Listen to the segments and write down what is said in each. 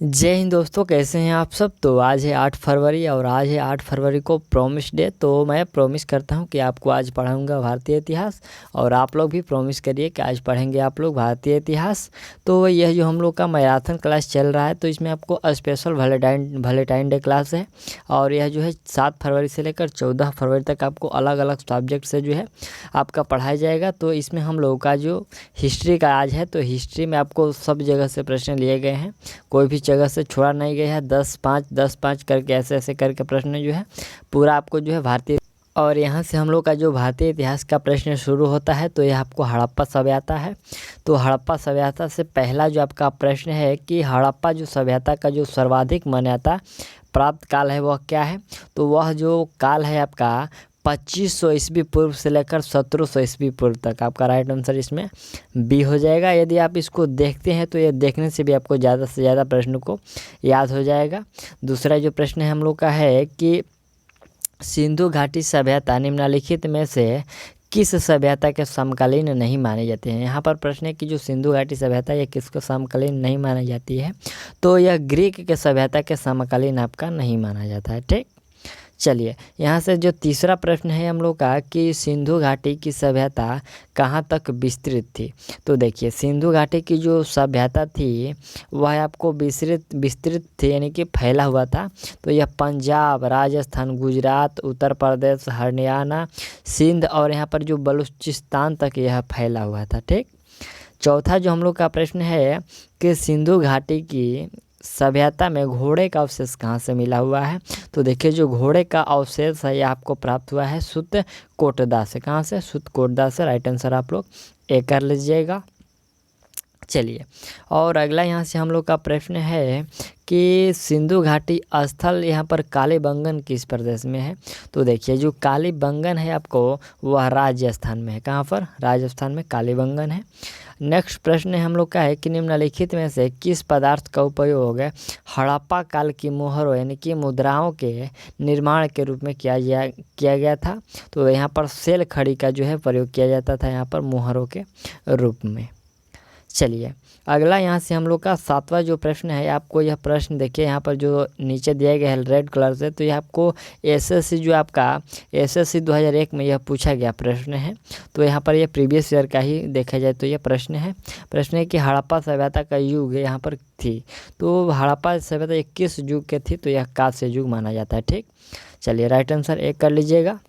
जय हिंद दोस्तों, कैसे हैं आप सब। तो आज है 8 फरवरी और आज है 8 फरवरी को प्रॉमिस डे। तो मैं प्रॉमिस करता हूं कि आपको आज पढ़ाऊंगा भारतीय इतिहास और आप लोग भी प्रॉमिस करिए कि आज पढ़ेंगे आप लोग भारतीय इतिहास। तो यह जो हम लोग का मैराथन क्लास चल रहा है तो इसमें आपको स्पेशल वैलेंटाइन डे क्लास है और यह जो है 7 फरवरी से लेकर 14 फरवरी तक आपको अलग अलग सब्जेक्ट से जो है आपका पढ़ाया जाएगा। तो इसमें हम लोगों का जो हिस्ट्री का आज है तो हिस्ट्री में आपको सब जगह से प्रश्न लिए गए हैं, कोई भी जगह से छोड़ा नहीं गया है। 10-5 करके ऐसे ऐसे करके प्रश्न जो है पूरा आपको जो है भारतीय और यहाँ से हम लोग का जो भारतीय इतिहास का प्रश्न शुरू होता है तो यह आपको हड़प्पा सभ्यता है। तो हड़प्पा सभ्यता से पहला जो आपका प्रश्न है कि हड़प्पा जो सभ्यता का जो सर्वाधिक मान्यता प्राप्त काल है वह क्या है। तो वह जो काल है आपका 2500 ईस्वी पूर्व से लेकर 1700 ईस्वी पूर्व तक। आपका राइट आंसर इसमें बी हो जाएगा। यदि आप इसको देखते हैं तो ये देखने से भी आपको ज़्यादा से ज़्यादा प्रश्न को याद हो जाएगा। दूसरा जो प्रश्न है हम लोग का है कि सिंधु घाटी सभ्यता निम्नलिखित में से किस सभ्यता के समकालीन नहीं माने जाते हैं। यहाँ पर प्रश्न है कि जो सिंधु घाटी सभ्यता यह किसको समकालीन नहीं मानी जाती है। तो यह ग्रीक के सभ्यता के समकालीन आपका नहीं माना जाता है। ठीक, चलिए यहाँ से जो तीसरा प्रश्न है हम लोग का कि सिंधु घाटी की सभ्यता कहाँ तक विस्तृत थी। तो देखिए सिंधु घाटी की जो सभ्यता थी वह आपको विस्तृत थी, यानी कि फैला हुआ था। तो यह पंजाब, राजस्थान, गुजरात, उत्तर प्रदेश, हरियाणा, सिंध और यहाँ पर जो बलूचिस्तान तक यह फैला हुआ था। ठीक, चौथा जो हम लोग का प्रश्न है कि सिंधु घाटी की सभ्यता में घोड़े का अवशेष कहाँ से मिला हुआ है। तो देखिए जो घोड़े का अवशेष है ये आपको प्राप्त हुआ है सुत्तकोटदा से। कहाँ से? सुत्तकोटदा से। राइट आंसर आप लोग ए कर लीजिएगा। चलिए और अगला यहाँ से हम लोग का प्रश्न है कि सिंधु घाटी स्थल यहाँ पर कालीबंगन किस प्रदेश में है। तो देखिए जो कालीबंगन है आपको वह राजस्थान में है। कहाँ पर? राजस्थान में कालीबंगन है। नेक्स्ट प्रश्न हम लोग का है कि निम्नलिखित में से किस पदार्थ का उपयोग हड़प्पा काल की मोहरों यानी कि मुद्राओं के निर्माण के रूप में किया गया था। तो यहाँ पर सेल खड़ी का जो है प्रयोग किया जाता था यहाँ पर मोहरों के रूप में। चलिए अगला यहाँ से हम लोग का 7वां जो प्रश्न है, आपको यह प्रश्न देखिए यहाँ पर जो नीचे दिया गया है रेड कलर से, तो यह आपको एसएससी जो आपका एसएससी 2001 में यह पूछा गया प्रश्न है। तो यहाँ पर यह प्रीवियस ईयर का ही देखा जाए तो यह प्रश्न है कि हड़प्पा सभ्यता का युग यहाँ पर थी। तो हड़प्पा सभ्यता 21 युग के थी तो यह कांस्य युग माना जाता है। ठीक, चलिए राइट आंसर एक कर लीजिएगा।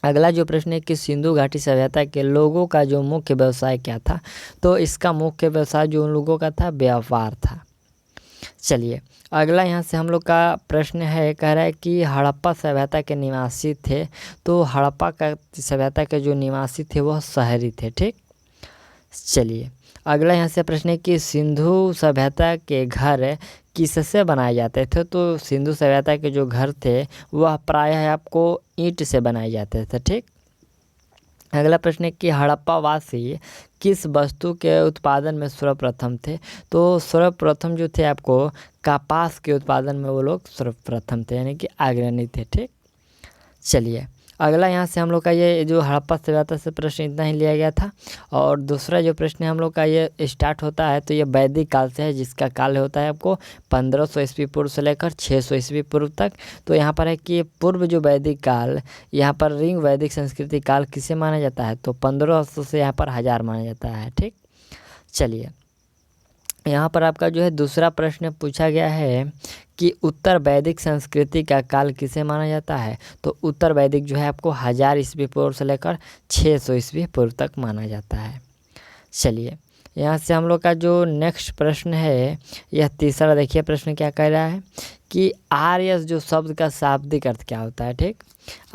अगला जो प्रश्न है कि सिंधु घाटी सभ्यता के लोगों का जो मुख्य व्यवसाय क्या था। तो इसका मुख्य व्यवसाय जो उन लोगों का था व्यापार था। चलिए अगला यहाँ से हम लोग का प्रश्न है, कह रहा है कि हड़प्पा सभ्यता के निवासी थे। तो हड़प्पा का सभ्यता के जो निवासी थे वह शहरी थे। ठीक, चलिए अगला यहाँ से प्रश्न है कि सिंधु सभ्यता के घर किससे बनाए जाते थे। तो सिंधु सभ्यता के जो घर थे वह प्रायः आपको ईंट से बनाए जाते थे। ठीक, अगला प्रश्न है कि हड़प्पा वासी किस वस्तु के उत्पादन में सर्वप्रथम थे। तो सर्वप्रथम जो थे आपको कपास के उत्पादन में वो लोग सर्वप्रथम थे, यानी कि अग्रणी थे। ठीक, चलिए अगला यहाँ से हम लोग का ये जो हड़प्पा सभ्यता से प्रश्न इतना ही लिया गया था। और दूसरा जो प्रश्न हम लोग का ये स्टार्ट होता है तो ये वैदिक काल से है, जिसका काल होता है आपको 1500 ईस्वी पूर्व से लेकर 600 ईस्वी पूर्व तक। तो यहाँ पर है कि पूर्व जो वैदिक काल यहाँ पर रिंग वैदिक संस्कृति काल किसे माना जाता है। तो 1500 से यहाँ पर 1000 माना जाता है। ठीक, चलिए यहाँ पर आपका जो है दूसरा प्रश्न पूछा गया है कि उत्तर वैदिक संस्कृति का काल किसे माना जाता है। तो उत्तर वैदिक जो है आपको 1000 ईस्वी पूर्व से लेकर 600 ईस्वी पूर्व तक माना जाता है। चलिए यहाँ से हम लोग का जो नेक्स्ट प्रश्न है यह तीसरा, देखिए प्रश्न क्या कह रहा है कि आर्य जो शब्द का शाब्दिक अर्थ क्या होता है। ठीक,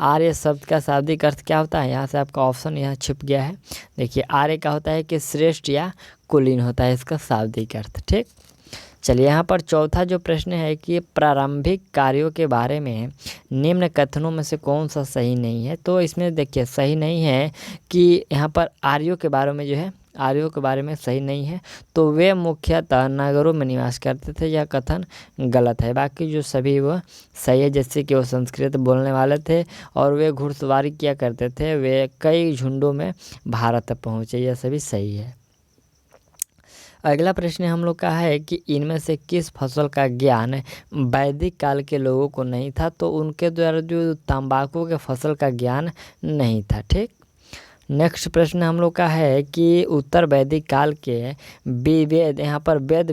आर्य शब्द का शाब्दिक अर्थ क्या होता है। यहाँ से आपका ऑप्शन यहाँ छिप गया है। देखिए आर्य का होता है कि श्रेष्ठ या कुलीन होता है इसका शाब्दिक अर्थ। ठीक, चलिए यहाँ पर चौथा जो प्रश्न है कि प्रारंभिक कार्यों के बारे में निम्न कथनों में से कौन सा सही नहीं है। तो इसमें देखिए सही नहीं है कि यहाँ पर आर्यों के बारे में जो है आर्यों के बारे में सही नहीं है। तो वे मुख्यतः नगरों में निवास करते थे, यह कथन गलत है। बाकी जो सभी वह सही है, जैसे कि वो संस्कृत बोलने वाले थे और वे घुड़सवारी किया करते थे, वे कई झुंडों में भारत पहुँचे, यह सभी सही है। अगला प्रश्न हम लोग का है कि इनमें से किस फसल का ज्ञान वैदिक काल के लोगों को नहीं था। तो उनके द्वारा जो तंबाकू के फसल का ज्ञान नहीं था। ठीक। नेक्स्ट प्रश्न हम लोग का है कि उत्तर वैदिक काल के वेद, यहाँ पर वेद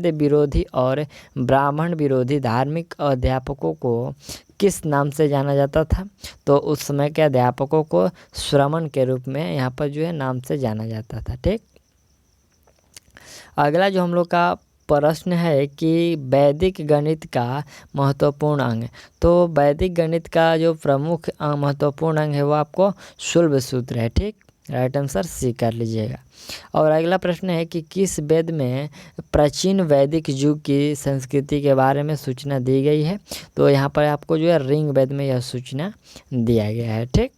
विरोधी और ब्राह्मण विरोधी धार्मिक अध्यापकों को किस नाम से जाना जाता था। तो उस समय के अध्यापकों को श्रमण के रूप में यहाँ पर जो है नाम से जाना जाता था। ठीक। अगला जो हम लोग का प्रश्न है कि वैदिक गणित का महत्वपूर्ण अंग। तो वैदिक गणित का जो प्रमुख महत्वपूर्ण अंग है वो आपको शुल्ब सूत्र है। ठीक। राइट आंसर सी कर लीजिएगा। और अगला प्रश्न है कि किस वेद में प्राचीन वैदिक युग की संस्कृति के बारे में सूचना दी गई है। तो यहाँ पर आपको जो है ऋग वेद में यह सूचना दिया गया है। ठीक।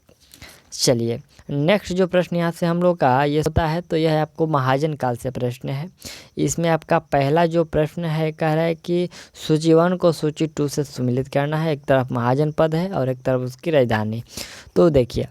चलिए नेक्स्ट जो प्रश्न यहाँ से हम लोग का ये होता है तो यह आपको महाजन काल से प्रश्न है। इसमें आपका पहला जो प्रश्न है कह रहा है कि सूची 1 को सूची 2 से सम्मिलित करना है। एक तरफ महाजन पद है और एक तरफ उसकी राजधानी। तो देखिए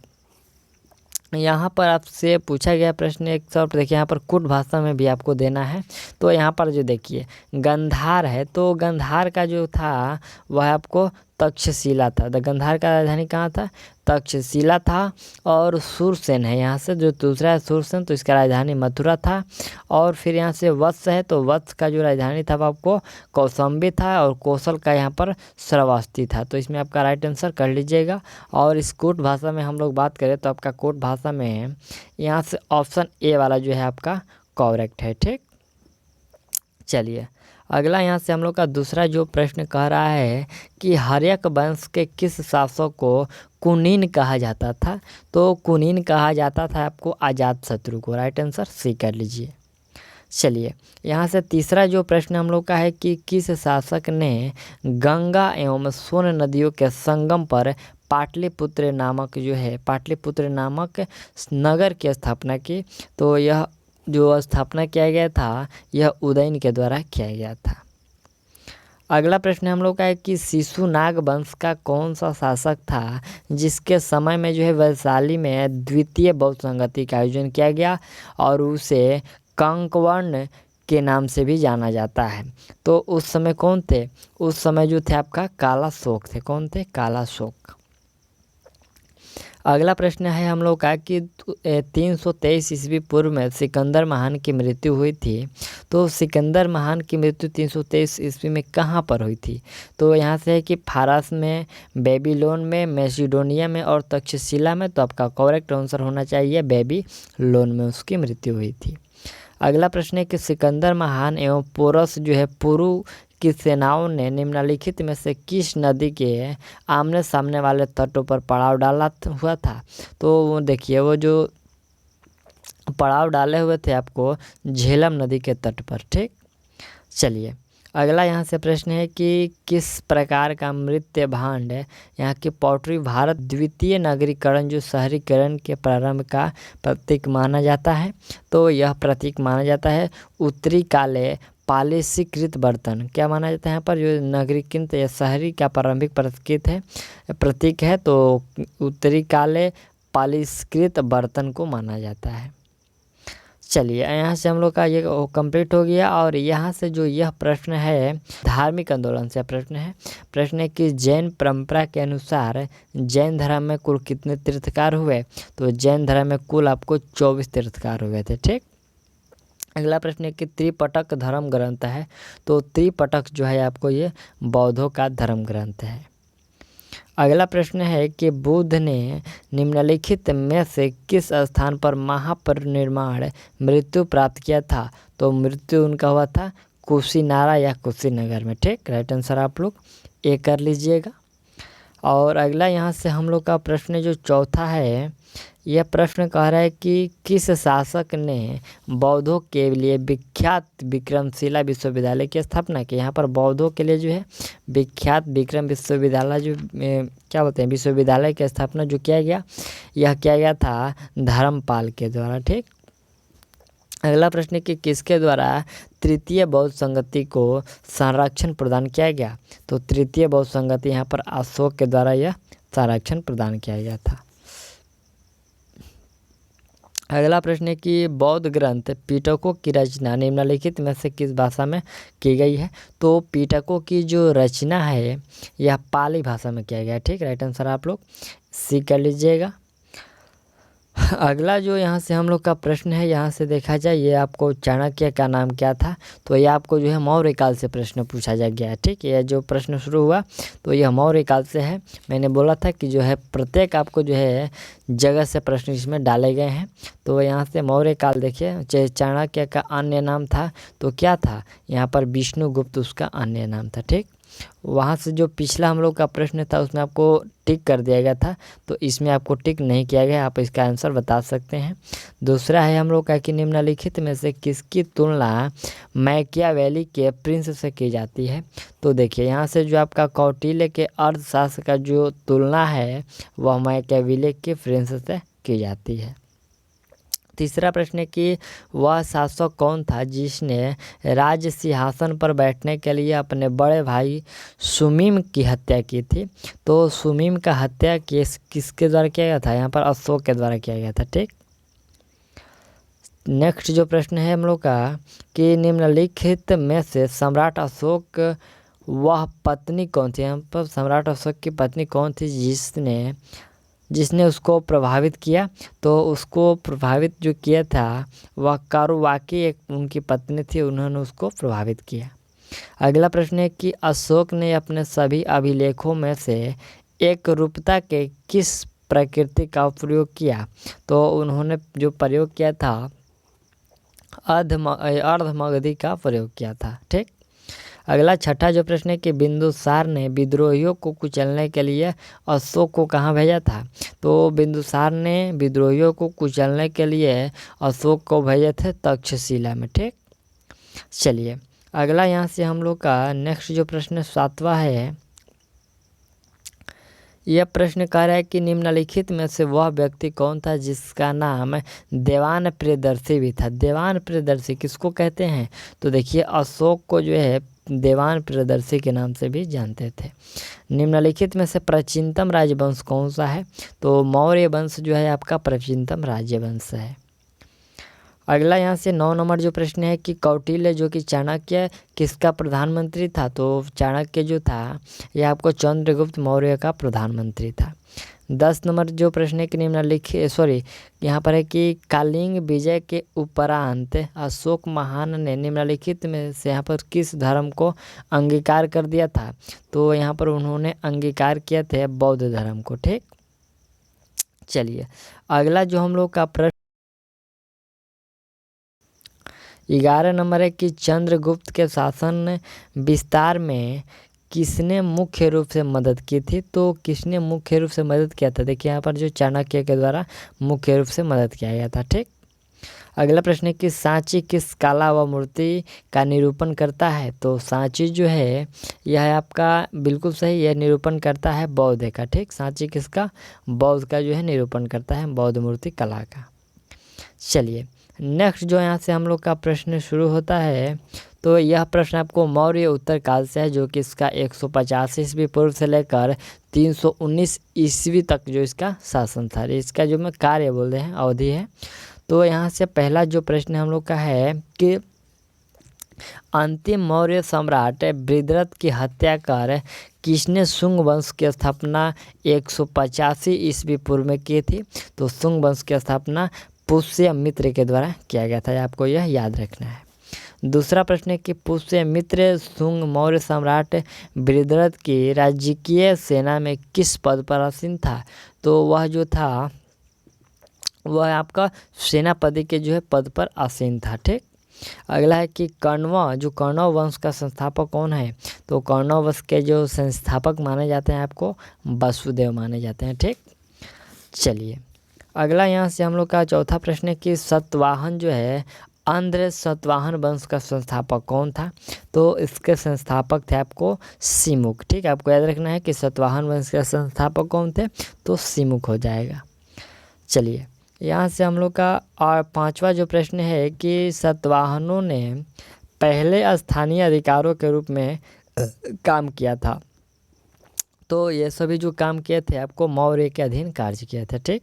यहाँ पर आपसे पूछा गया प्रश्न एक तरफ देखिए यहाँ पर कुट भाषा में भी आपको देना है। तो यहाँ पर जो देखिए गंधार है तो गंधार का जो था वह आपको तक्षशिला था। तो गंधार का राजधानी कहाँ था, तक्षशिला था। और सूरसेन है यहाँ से जो दूसरा है सूरसेन, तो इसका राजधानी मथुरा था। और फिर यहाँ से वत्स है तो वत्स का जो राजधानी था वो आपको कौशाम्बी था। और कौशल का यहाँ पर श्रावस्ती था। तो इसमें आपका राइट आंसर कर लीजिएगा। और इस कूट भाषा में हम लोग बात करें तो आपका कूट भाषा में यहाँ से ऑप्शन ए वाला जो है आपका करेक्ट है। ठीक। चलिए अगला यहाँ से हम लोग का दूसरा जो प्रश्न कह रहा है कि हर्यक वंश के किस शासक को कुनीन कहा जाता था। तो कुनीन कहा जाता था आपको अजातशत्रु को। राइट आंसर सी कर लीजिए। चलिए यहाँ से तीसरा जो प्रश्न हम लोग का है कि किस शासक ने गंगा एवं सोन नदियों के संगम पर पाटलिपुत्र नामक नगर की स्थापना की। तो यह जो स्थापना किया गया था यह उदयन के द्वारा किया गया था। अगला प्रश्न हम लोग का है कि शिशुनाग वंश का कौन सा शासक था जिसके समय में जो है वैशाली में द्वितीय बौद्ध संगति का आयोजन किया गया और उसे कांकवर्ण के नाम से भी जाना जाता है। तो उस समय कौन थे, उस समय जो थे आपका कालाशोक थे। कौन थे, कालाशोक। अगला प्रश्न है हम लोग का कि 323 ईस्वी पूर्व में सिकंदर महान की मृत्यु हुई थी। तो सिकंदर महान की मृत्यु 323 ईस्वी में कहाँ पर हुई थी। तो यहाँ से है कि फारस में, बेबीलोन में, मैसिडोनिया में और तक्षशिला में। तो आपका करेक्ट आंसर होना चाहिए बेबीलोन में उसकी मृत्यु हुई थी। अगला प्रश्न है कि सिकंदर महान एवं पोरस जो है पुरु की सेनाओं ने निम्नलिखित में से किस नदी के आमने सामने वाले तटों पर पड़ाव डाला हुआ था। तो वो देखिए वो जो पड़ाव डाले हुए थे आपको झेलम नदी के तट पर। ठीक। चलिए अगला यहाँ से प्रश्न है कि किस प्रकार का मृत्य भांड यहाँ की पॉटरी भारत द्वितीय नगरीकरण जो शहरीकरण के प्रारंभ का प्रतीक माना जाता है। तो यह प्रतीक माना जाता है उत्तरी काले पालिशीकृत बर्तन। क्या माना जाता है यहाँ पर जो नगरीकृत या शहरी का प्रारंभिक प्रतीक है तो उत्तरी काले पालिशीकृत बर्तन को माना जाता है। चलिए यहाँ से हम लोग का ये कंप्लीट हो गया। और यहाँ से जो यह प्रश्न है धार्मिक आंदोलन से प्रश्न है कि जैन परंपरा के अनुसार जैन धर्म में कुल कितने तीर्थकार हुए। तो जैन धर्म में कुल आपको 24 तीर्थकार हुए थे। ठीक। अगला प्रश्न है कि त्रिपिटक धर्म ग्रंथ है। तो त्रिपिटक जो है आपको ये बौद्धों का धर्म ग्रंथ है। अगला प्रश्न है कि बुद्ध ने निम्नलिखित में से किस स्थान पर महापरिनिर्वाण मृत्यु प्राप्त किया था। तो मृत्यु उनका हुआ था कुशीनारा या कुशीनगर में। ठीक। राइट आंसर आप लोग ए कर लीजिएगा। और अगला यहाँ से हम लोग का प्रश्न जो चौथा है यह प्रश्न कह रहा है कि किस शासक ने बौद्धों के लिए विख्यात विक्रमशिला विश्वविद्यालय की स्थापना की। यहाँ पर बौद्धों के लिए जो है विख्यात विक्रम विश्वविद्यालय जो क्या बोलते हैं विश्वविद्यालय की स्थापना जो किया गया यह किया गया था धर्मपाल के द्वारा। ठीक। अगला प्रश्न है कि किसके द्वारा तृतीय बौद्ध संगति को संरक्षण प्रदान किया गया। तो तृतीय बौद्ध संगति यहाँ पर अशोक के द्वारा यह संरक्षण प्रदान किया गया था। अगला प्रश्न है कि बौद्ध ग्रंथ पिटकों की रचना निम्नलिखित में से किस भाषा में की गई है। तो पिटकों की जो रचना है यह पाली भाषा में किया गया है। ठीक, राइट आंसर आप लोग सी कर लीजिएगा। अगला जो यहाँ से हम लोग का प्रश्न है, यहाँ से देखा जाए ये आपको चाणक्य का नाम क्या था। तो ये आपको जो है मौर्य काल से प्रश्न पूछा जा गया है। ठीक, ये जो प्रश्न शुरू हुआ तो यह मौर्य काल से है। मैंने बोला था कि जो है प्रत्येक आपको जो है जगह से प्रश्न इसमें डाले गए हैं। तो यहाँ से मौर्य काल देखिए, चाणक्य का अन्य नाम था तो क्या था, यहाँ पर विष्णुगुप्त उसका अन्य नाम था। ठीक, वहाँ से जो पिछला हम लोग का प्रश्न था उसमें आपको टिक कर दिया गया था, तो इसमें आपको टिक नहीं किया गया, आप इसका आंसर बता सकते हैं। दूसरा है हम लोग का कि निम्नलिखित में से किसकी तुलना मैकियावेली के प्रिंस से की जाती है। तो देखिए यहाँ से जो आपका कौटिल्य के अर्थशास्त्र का जो तुलना है वह मैकियावेली के प्रिंस से की जाती है। तीसरा प्रश्न है कि वह शासक कौन था जिसने राज सिंहासन पर बैठने के लिए अपने बड़े भाई सुमीम की हत्या की थी। तो सुमीम का हत्या किसके द्वारा किया गया था, यहाँ पर अशोक के द्वारा किया गया था। ठीक, नेक्स्ट जो प्रश्न है हम लोग का कि निम्नलिखित में से सम्राट अशोक वह पत्नी कौन थी। यहाँ पर सम्राट अशोक की पत्नी कौन थी जिसने उसको प्रभावित किया। तो उसको प्रभावित जो किया था वह कारुवाकी एक उनकी पत्नी थी, उन्होंने उसको प्रभावित किया। अगला प्रश्न है कि अशोक ने अपने सभी अभिलेखों में से एक रूपता के किस प्रकृति का प्रयोग किया। तो उन्होंने जो प्रयोग किया था अर्धमगधी का प्रयोग किया था। ठीक, अगला छठा जो प्रश्न है कि बिंदुसार ने विद्रोहियों को कुचलने के लिए अशोक को कहाँ भेजा था। तो बिंदुसार ने विद्रोहियों को कुचलने के लिए अशोक को भेजे थे तक्षशिला में। ठीक, चलिए अगला यहाँ से हम लोग का नेक्स्ट जो प्रश्न 7वां है, यह प्रश्न कह रहा है कि निम्नलिखित में से वह व्यक्ति कौन था जिसका नाम देवान प्रियदर्शी भी था। देवान प्रियदर्शी किसको कहते हैं। तो देखिए अशोक को जो है देवान प्रियदर्शी के नाम से भी जानते थे। निम्नलिखित में से प्राचीनतम राजवंश कौन सा है। तो मौर्य वंश जो है आपका प्राचीनतम राजवंश है। अगला यहाँ से 9 नंबर जो प्रश्न है कि कौटिल्य जो कि चाणक्य किसका प्रधानमंत्री था। तो चाणक्य जो था यह आपको चंद्रगुप्त मौर्य का प्रधानमंत्री था। 10 नंबर जो प्रश्न है कि निम्नलिखित यहाँ पर है कि कलिंग विजय के उपरांत अशोक महान ने निम्नलिखित में से यहाँ पर किस धर्म को अंगीकार कर दिया था। तो यहाँ पर उन्होंने अंगीकार किया थे बौद्ध धर्म को। ठीक, चलिए अगला जो हम लोग का प्रश्न 11 नंबर है कि चंद्रगुप्त के शासन विस्तार में किसने मुख्य रूप से मदद की थी। तो किसने मुख्य रूप से मदद किया था, देखिए यहाँ पर जो चाणक्य के द्वारा मुख्य रूप से मदद किया गया था। ठीक, अगला प्रश्न है कि सांची किस कला व मूर्ति का निरूपण करता है। तो सांची जो है यह आपका बिल्कुल सही, यह निरूपण करता है बौद्ध का। ठीक, सांची किसका, बौद्ध का जो है निरूपण करता है, बौद्ध मूर्ति कला का। चलिए नेक्स्ट जो यहाँ से हम लोग का प्रश्न शुरू होता है, तो यह प्रश्न आपको मौर्य उत्तर काल से है जो कि इसका 150 ईस्वी पूर्व से लेकर 319 ईस्वी तक जो इसका शासन था। इसका जो मैं कार्य बोल रहे हैं अवधि है। तो यहाँ से पहला जो प्रश्न हम लोग का है कि अंतिम मौर्य सम्राट बृहद्रथ की हत्या कर किसने शुंग वंश की स्थापना 185 ईस्वी पूर्व में की थी। तो शुंग वंश की स्थापना पुष्यमित्र के द्वारा किया गया था, आपको यह याद रखना है। दूसरा प्रश्न है कि पुष्यमित्र शुंग मौर्य सम्राट बृहद्रथ की राजकीय सेना में किस पद पर आसीन था। तो वह जो था वह आपका सेनापति के जो है पद पर आसीन था। ठीक, अगला है कि कण्व वंश का संस्थापक कौन है। तो कण्व वंश के जो संस्थापक माने जाते हैं आपको वसुदेव माने जाते हैं। ठीक, चलिए अगला यहाँ से हम लोग का चौथा प्रश्न है कि सतवाहन जो है आंध्र सतवाहन वंश का संस्थापक कौन था। तो इसके संस्थापक थे आपको सिमुक। ठीक, आपको याद रखना है कि सतवाहन वंश के संस्थापक कौन थे, तो सिमुक हो जाएगा। चलिए यहाँ से हम लोग का और 5वां जो प्रश्न है कि सतवाहनों ने पहले स्थानीय अधिकारों के रूप में काम किया था। तो ये सभी जो काम किए थे आपको मौर्य के अधीन कार्य किए थे। ठीक,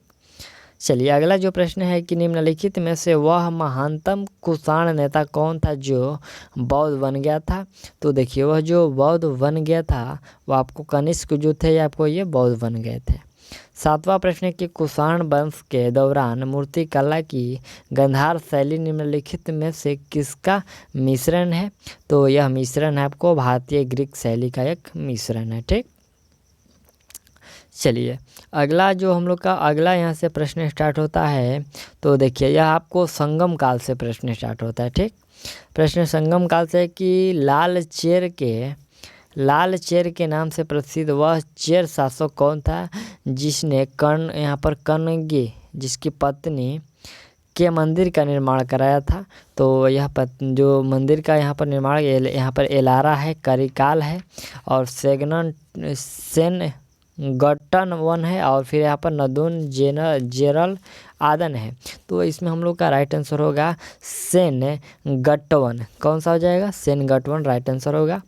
चलिए अगला जो प्रश्न है कि निम्नलिखित में से वह महानतम कुषाण नेता कौन था जो बौद्ध बन गया था। तो देखिए वह जो बौद्ध बन गया था वो आपको कनिष्क जो थे आपको ये बौद्ध बन गए थे। सातवां प्रश्न है कि कुषाण वंश के दौरान मूर्तिकला की गांधार शैली निम्नलिखित में से किसका मिश्रण है। तो यह मिश्रण है आपको भारतीय ग्रीक शैली का एक मिश्रण है। ठीक, चलिए अगला जो हम लोग का अगला यहाँ से प्रश्न स्टार्ट होता है। तो देखिए यह आपको संगम काल से प्रश्न स्टार्ट होता है। ठीक, प्रश्न संगम काल से कि लाल चेर के नाम से प्रसिद्ध वह चेर शासक कौन था जिसने कन्नगी जिसकी पत्नी के मंदिर का निर्माण कराया था। तो यह जो मंदिर का यहाँ पर निर्माण यहाँ पर एलारा है, करिकाल है और सेनगट्टन वन है और फिर यहाँ पर नदून जेरल आदन है। तो इसमें हम लोग का राइट आंसर होगा सेनगट्टवन। कौन सा हो जाएगा? सेनगट्टवन राइट आंसर होगा।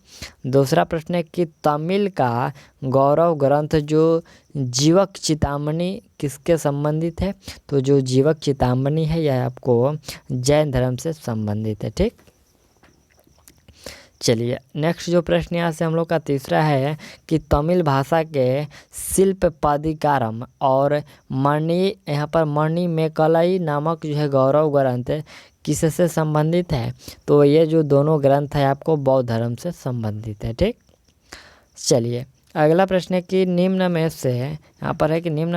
दूसरा प्रश्न है कि तमिल का गौरव ग्रंथ जो जीवक चितामणि किसके संबंधित है। तो जो जीवक चितामणि है यह आपको जैन धर्म से संबंधित है। ठीक, चलिए नेक्स्ट जो प्रश्न यहाँ से हम लोग का तीसरा है कि तमिल भाषा के शिल्प पादिकारम और मणिमेकलाई नामक जो है गौरव ग्रंथ किससे संबंधित है। तो ये जो दोनों ग्रंथ है आपको बौद्ध धर्म से संबंधित है। ठीक, चलिए अगला प्रश्न है कि निम्न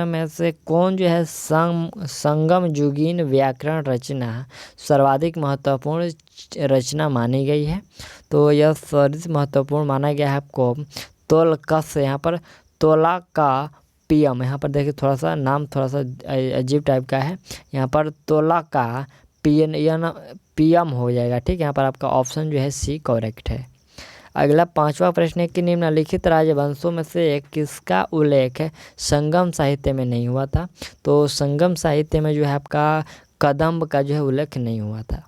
में से कौन जो है संगम युगीन व्याकरण रचना सर्वाधिक महत्वपूर्ण रचना मानी गई है। तो यह सर्वाधिक महत्वपूर्ण माना गया है आपको तोलकस, यहाँ पर तोला का पियम, यहाँ पर देखिए थोड़ा सा नाम थोड़ा सा अजीब टाइप का है, यहाँ पर तोला का पियम हो जाएगा। ठीक, यहाँ पर आपका ऑप्शन जो है सी करेक्ट है। अगला पांचवा प्रश्न है कि निम्नलिखित राजवंशों में से किसका उल्लेख संगम साहित्य में नहीं हुआ था। तो संगम साहित्य में जो है आपका कदम्ब का जो है उल्लेख नहीं हुआ था।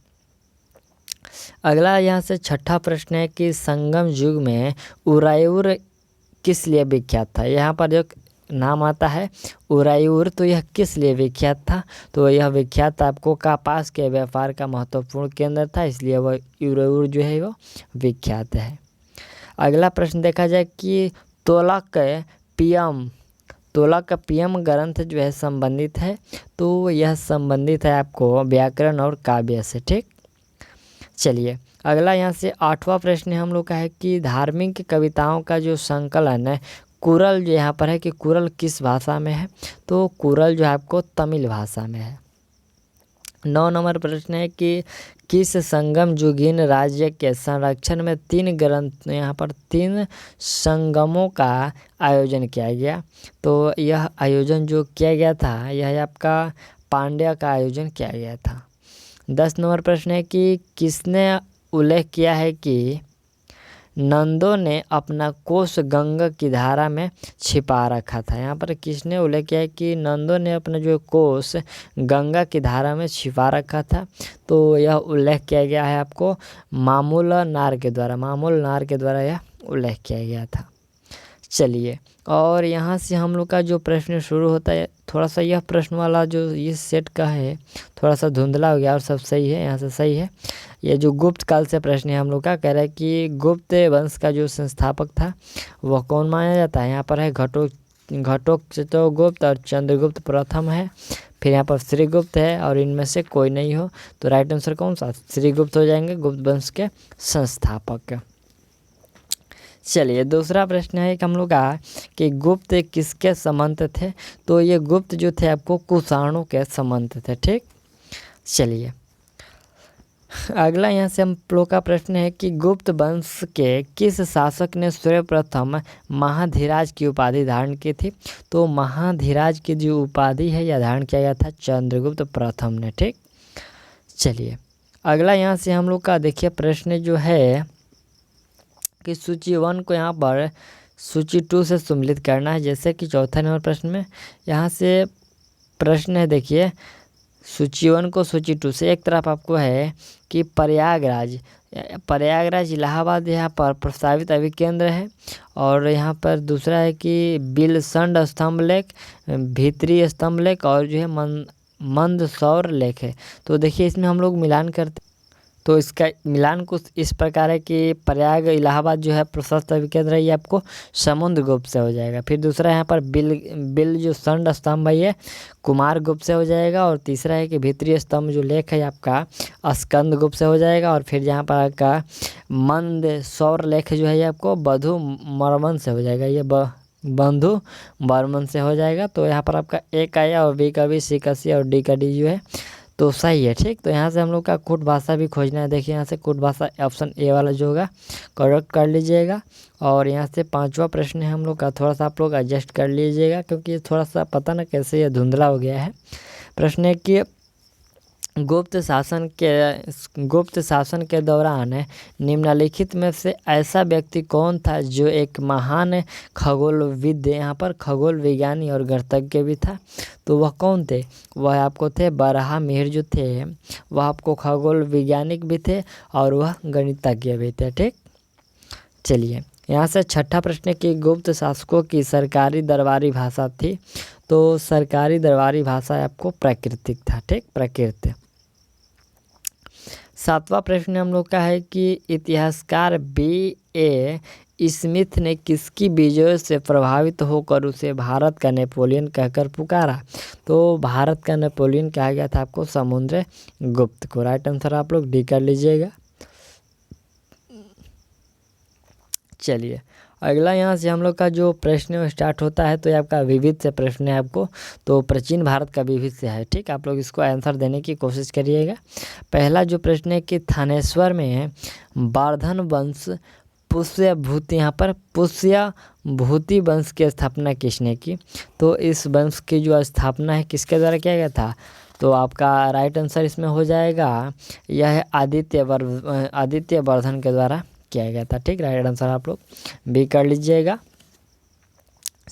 अगला यहाँ से छठा प्रश्न है कि संगम युग में उरायूर किस लिए विख्यात था। यहाँ पर जो नाम आता है उरायूर, तो यह किस लिए विख्यात था। तो यह विख्यात आपको कपास के व्यापार का महत्वपूर्ण केंद्र था, इसलिए वह उरायूर जो है वो विख्यात है। अगला प्रश्न देखा जाए कि तोलक पियम ग्रंथ जो है संबंधित है। तो यह संबंधित है आपको व्याकरण और काव्य से। ठीक, चलिए अगला यहाँ से आठवां प्रश्न हम लोग का है कि धार्मिक कविताओं का जो संकलन है कुरल जो यहाँ पर है कि कुरल किस भाषा में है। तो कुरल जो है आपको तमिल भाषा में है। 9 नंबर प्रश्न है कि किस संगम युगीन राज्य के संरक्षण में 3 संगमों का आयोजन किया गया। तो यह आयोजन जो किया गया था यह आपका पांड्या का आयोजन किया गया था। 10 नंबर प्रश्न है कि किसने उल्लेख किया है कि नंदों ने अपना कोष गंगा की धारा में छिपा रखा था। यहाँ पर किसने उल्लेख किया है कि नंदों ने अपना जो कोष गंगा की धारा में छिपा रखा था। तो यह उल्लेख किया गया है आपको मामूल नार के द्वारा यह उल्लेख किया गया था। चलिए और यहाँ से हम लोग का जो प्रश्न शुरू होता है, थोड़ा सा यह प्रश्न वाला जो इस सेट का है थोड़ा सा धुंधला हो गया और सब सही है, यहाँ से सही है। ये जो गुप्त काल से प्रश्न है हम लोग का, कह रहा है कि गुप्त वंश का जो संस्थापक था वह कौन माना जाता है। यहाँ पर है घटोत्कच और चंद्रगुप्त प्रथम है, फिर यहाँ पर श्रीगुप्त है और इनमें से कोई नहीं हो। तो राइट आंसर कौन सा? श्रीगुप्त हो जाएंगे, गुप्त वंश के संस्थापक। चलिए दूसरा प्रश्न है कि हम लोग का कि गुप्त किसके संबंध थे। तो ये गुप्त जो थे आपको कुषाणों के संबंध थे। ठीक, चलिए अगला यहाँ से हम लोग का प्रश्न है कि गुप्त वंश के किस शासक ने सर्वप्रथम महाधीराज की उपाधि धारण की थी। तो महाधीराज की जो उपाधि है यह धारण किया गया था चंद्रगुप्त प्रथम ने। ठीक, चलिए अगला यहाँ से हम लोग का देखिए प्रश्न जो है कि सूची 1 को यहाँ पर सूची 2 से सम्मिलित करना है। जैसे कि चौथा नंबर प्रश्न में यहाँ से प्रश्न है, देखिए सूची 1 को सूची 2 से। एक तरफ आपको है कि प्रयागराज इलाहाबाद यहाँ पर प्रस्तावित अभिकेंद्र है, और यहाँ पर दूसरा है कि बिलसंड स्तंभ लेक, भीतरी स्तंभ लेक और जो है मंदसौर लेक है। तो देखिए इसमें हम लोग मिलान करते, तो इसका मिलान कुछ इस प्रकार है कि प्रयाग इलाहाबाद जो है प्रशस्त विकेंद्र है, ये आपको समुद्रगुप्त से हो जाएगा। फिर दूसरा यहाँ पर बिल जो षंड स्तंभ है ये कुमारगुप्त से हो जाएगा। और तीसरा है कि भीतरी स्तंभ जो लेख है आपका स्कंदगुप्त से हो जाएगा। और फिर यहाँ पर आपका मंदसौर लेख जो है ये आपको बधु मर्मन से हो जाएगा, ये बंधु बर्मन से हो जाएगा। तो यहाँ पर आपका ए का या और बी का बी, सी का सी और डी का डी जो है तो सही है। ठीक, तो यहाँ से हम लोग का कुट भाषा भी खोजना है। देखिए यहाँ से कुट भाषा ऑप्शन ए वाला जो होगा करेक्ट कर लीजिएगा। और यहाँ से 5वां प्रश्न है हम लोग का, थोड़ा सा आप लोग एडजस्ट कर लीजिएगा क्योंकि थोड़ा सा पता ना कैसे ये धुंधला हो गया है। प्रश्न है कि गुप्त शासन के दौरान निम्नलिखित में से ऐसा व्यक्ति कौन था जो एक महान खगोलविद, यहाँ पर खगोल विज्ञानी और गणितज्ञ भी था। तो वह कौन थे? वह आपको थे बराहमिहिर जो थे, वह आपको खगोल वैज्ञानिक भी थे और वह गणितज्ञ भी थे। ठीक, चलिए यहाँ से 6ठा प्रश्न कि गुप्त शासकों की सरकारी दरबारी भाषा थी। तो सरकारी दरबारी भाषा आपको प्राकृतिक था। ठीक, प्राकृत। 7वां प्रश्न हम लोग का है कि इतिहासकार B.A. स्मिथ ने किसकी विजय से प्रभावित होकर उसे भारत का नेपोलियन कहकर पुकारा? तो भारत का नेपोलियन कहा गया था आपको समुद्रगुप्त को। राइट आंसर आप लोग डी कर लीजिएगा। चलिए अगला यहाँ से हम लोग का जो प्रश्न स्टार्ट होता है तो ये आपका विविध से प्रश्न है आपको, तो प्राचीन भारत का विविध से है। ठीक, आप लोग इसको आंसर देने की कोशिश करिएगा। पहला जो प्रश्न है कि थानेश्वर में वर्धन वंश पुष्यभूति, यहाँ पर पुष्यभूति वंश की स्थापना किसने की? तो इस वंश की जो स्थापना है किसके द्वारा किया गया था? तो आपका राइट आंसर इसमें हो जाएगा यह आदित्य वर्धन के द्वारा किया गया था। ठीक, राइट आंसर आप लोग बी कर लीजिएगा।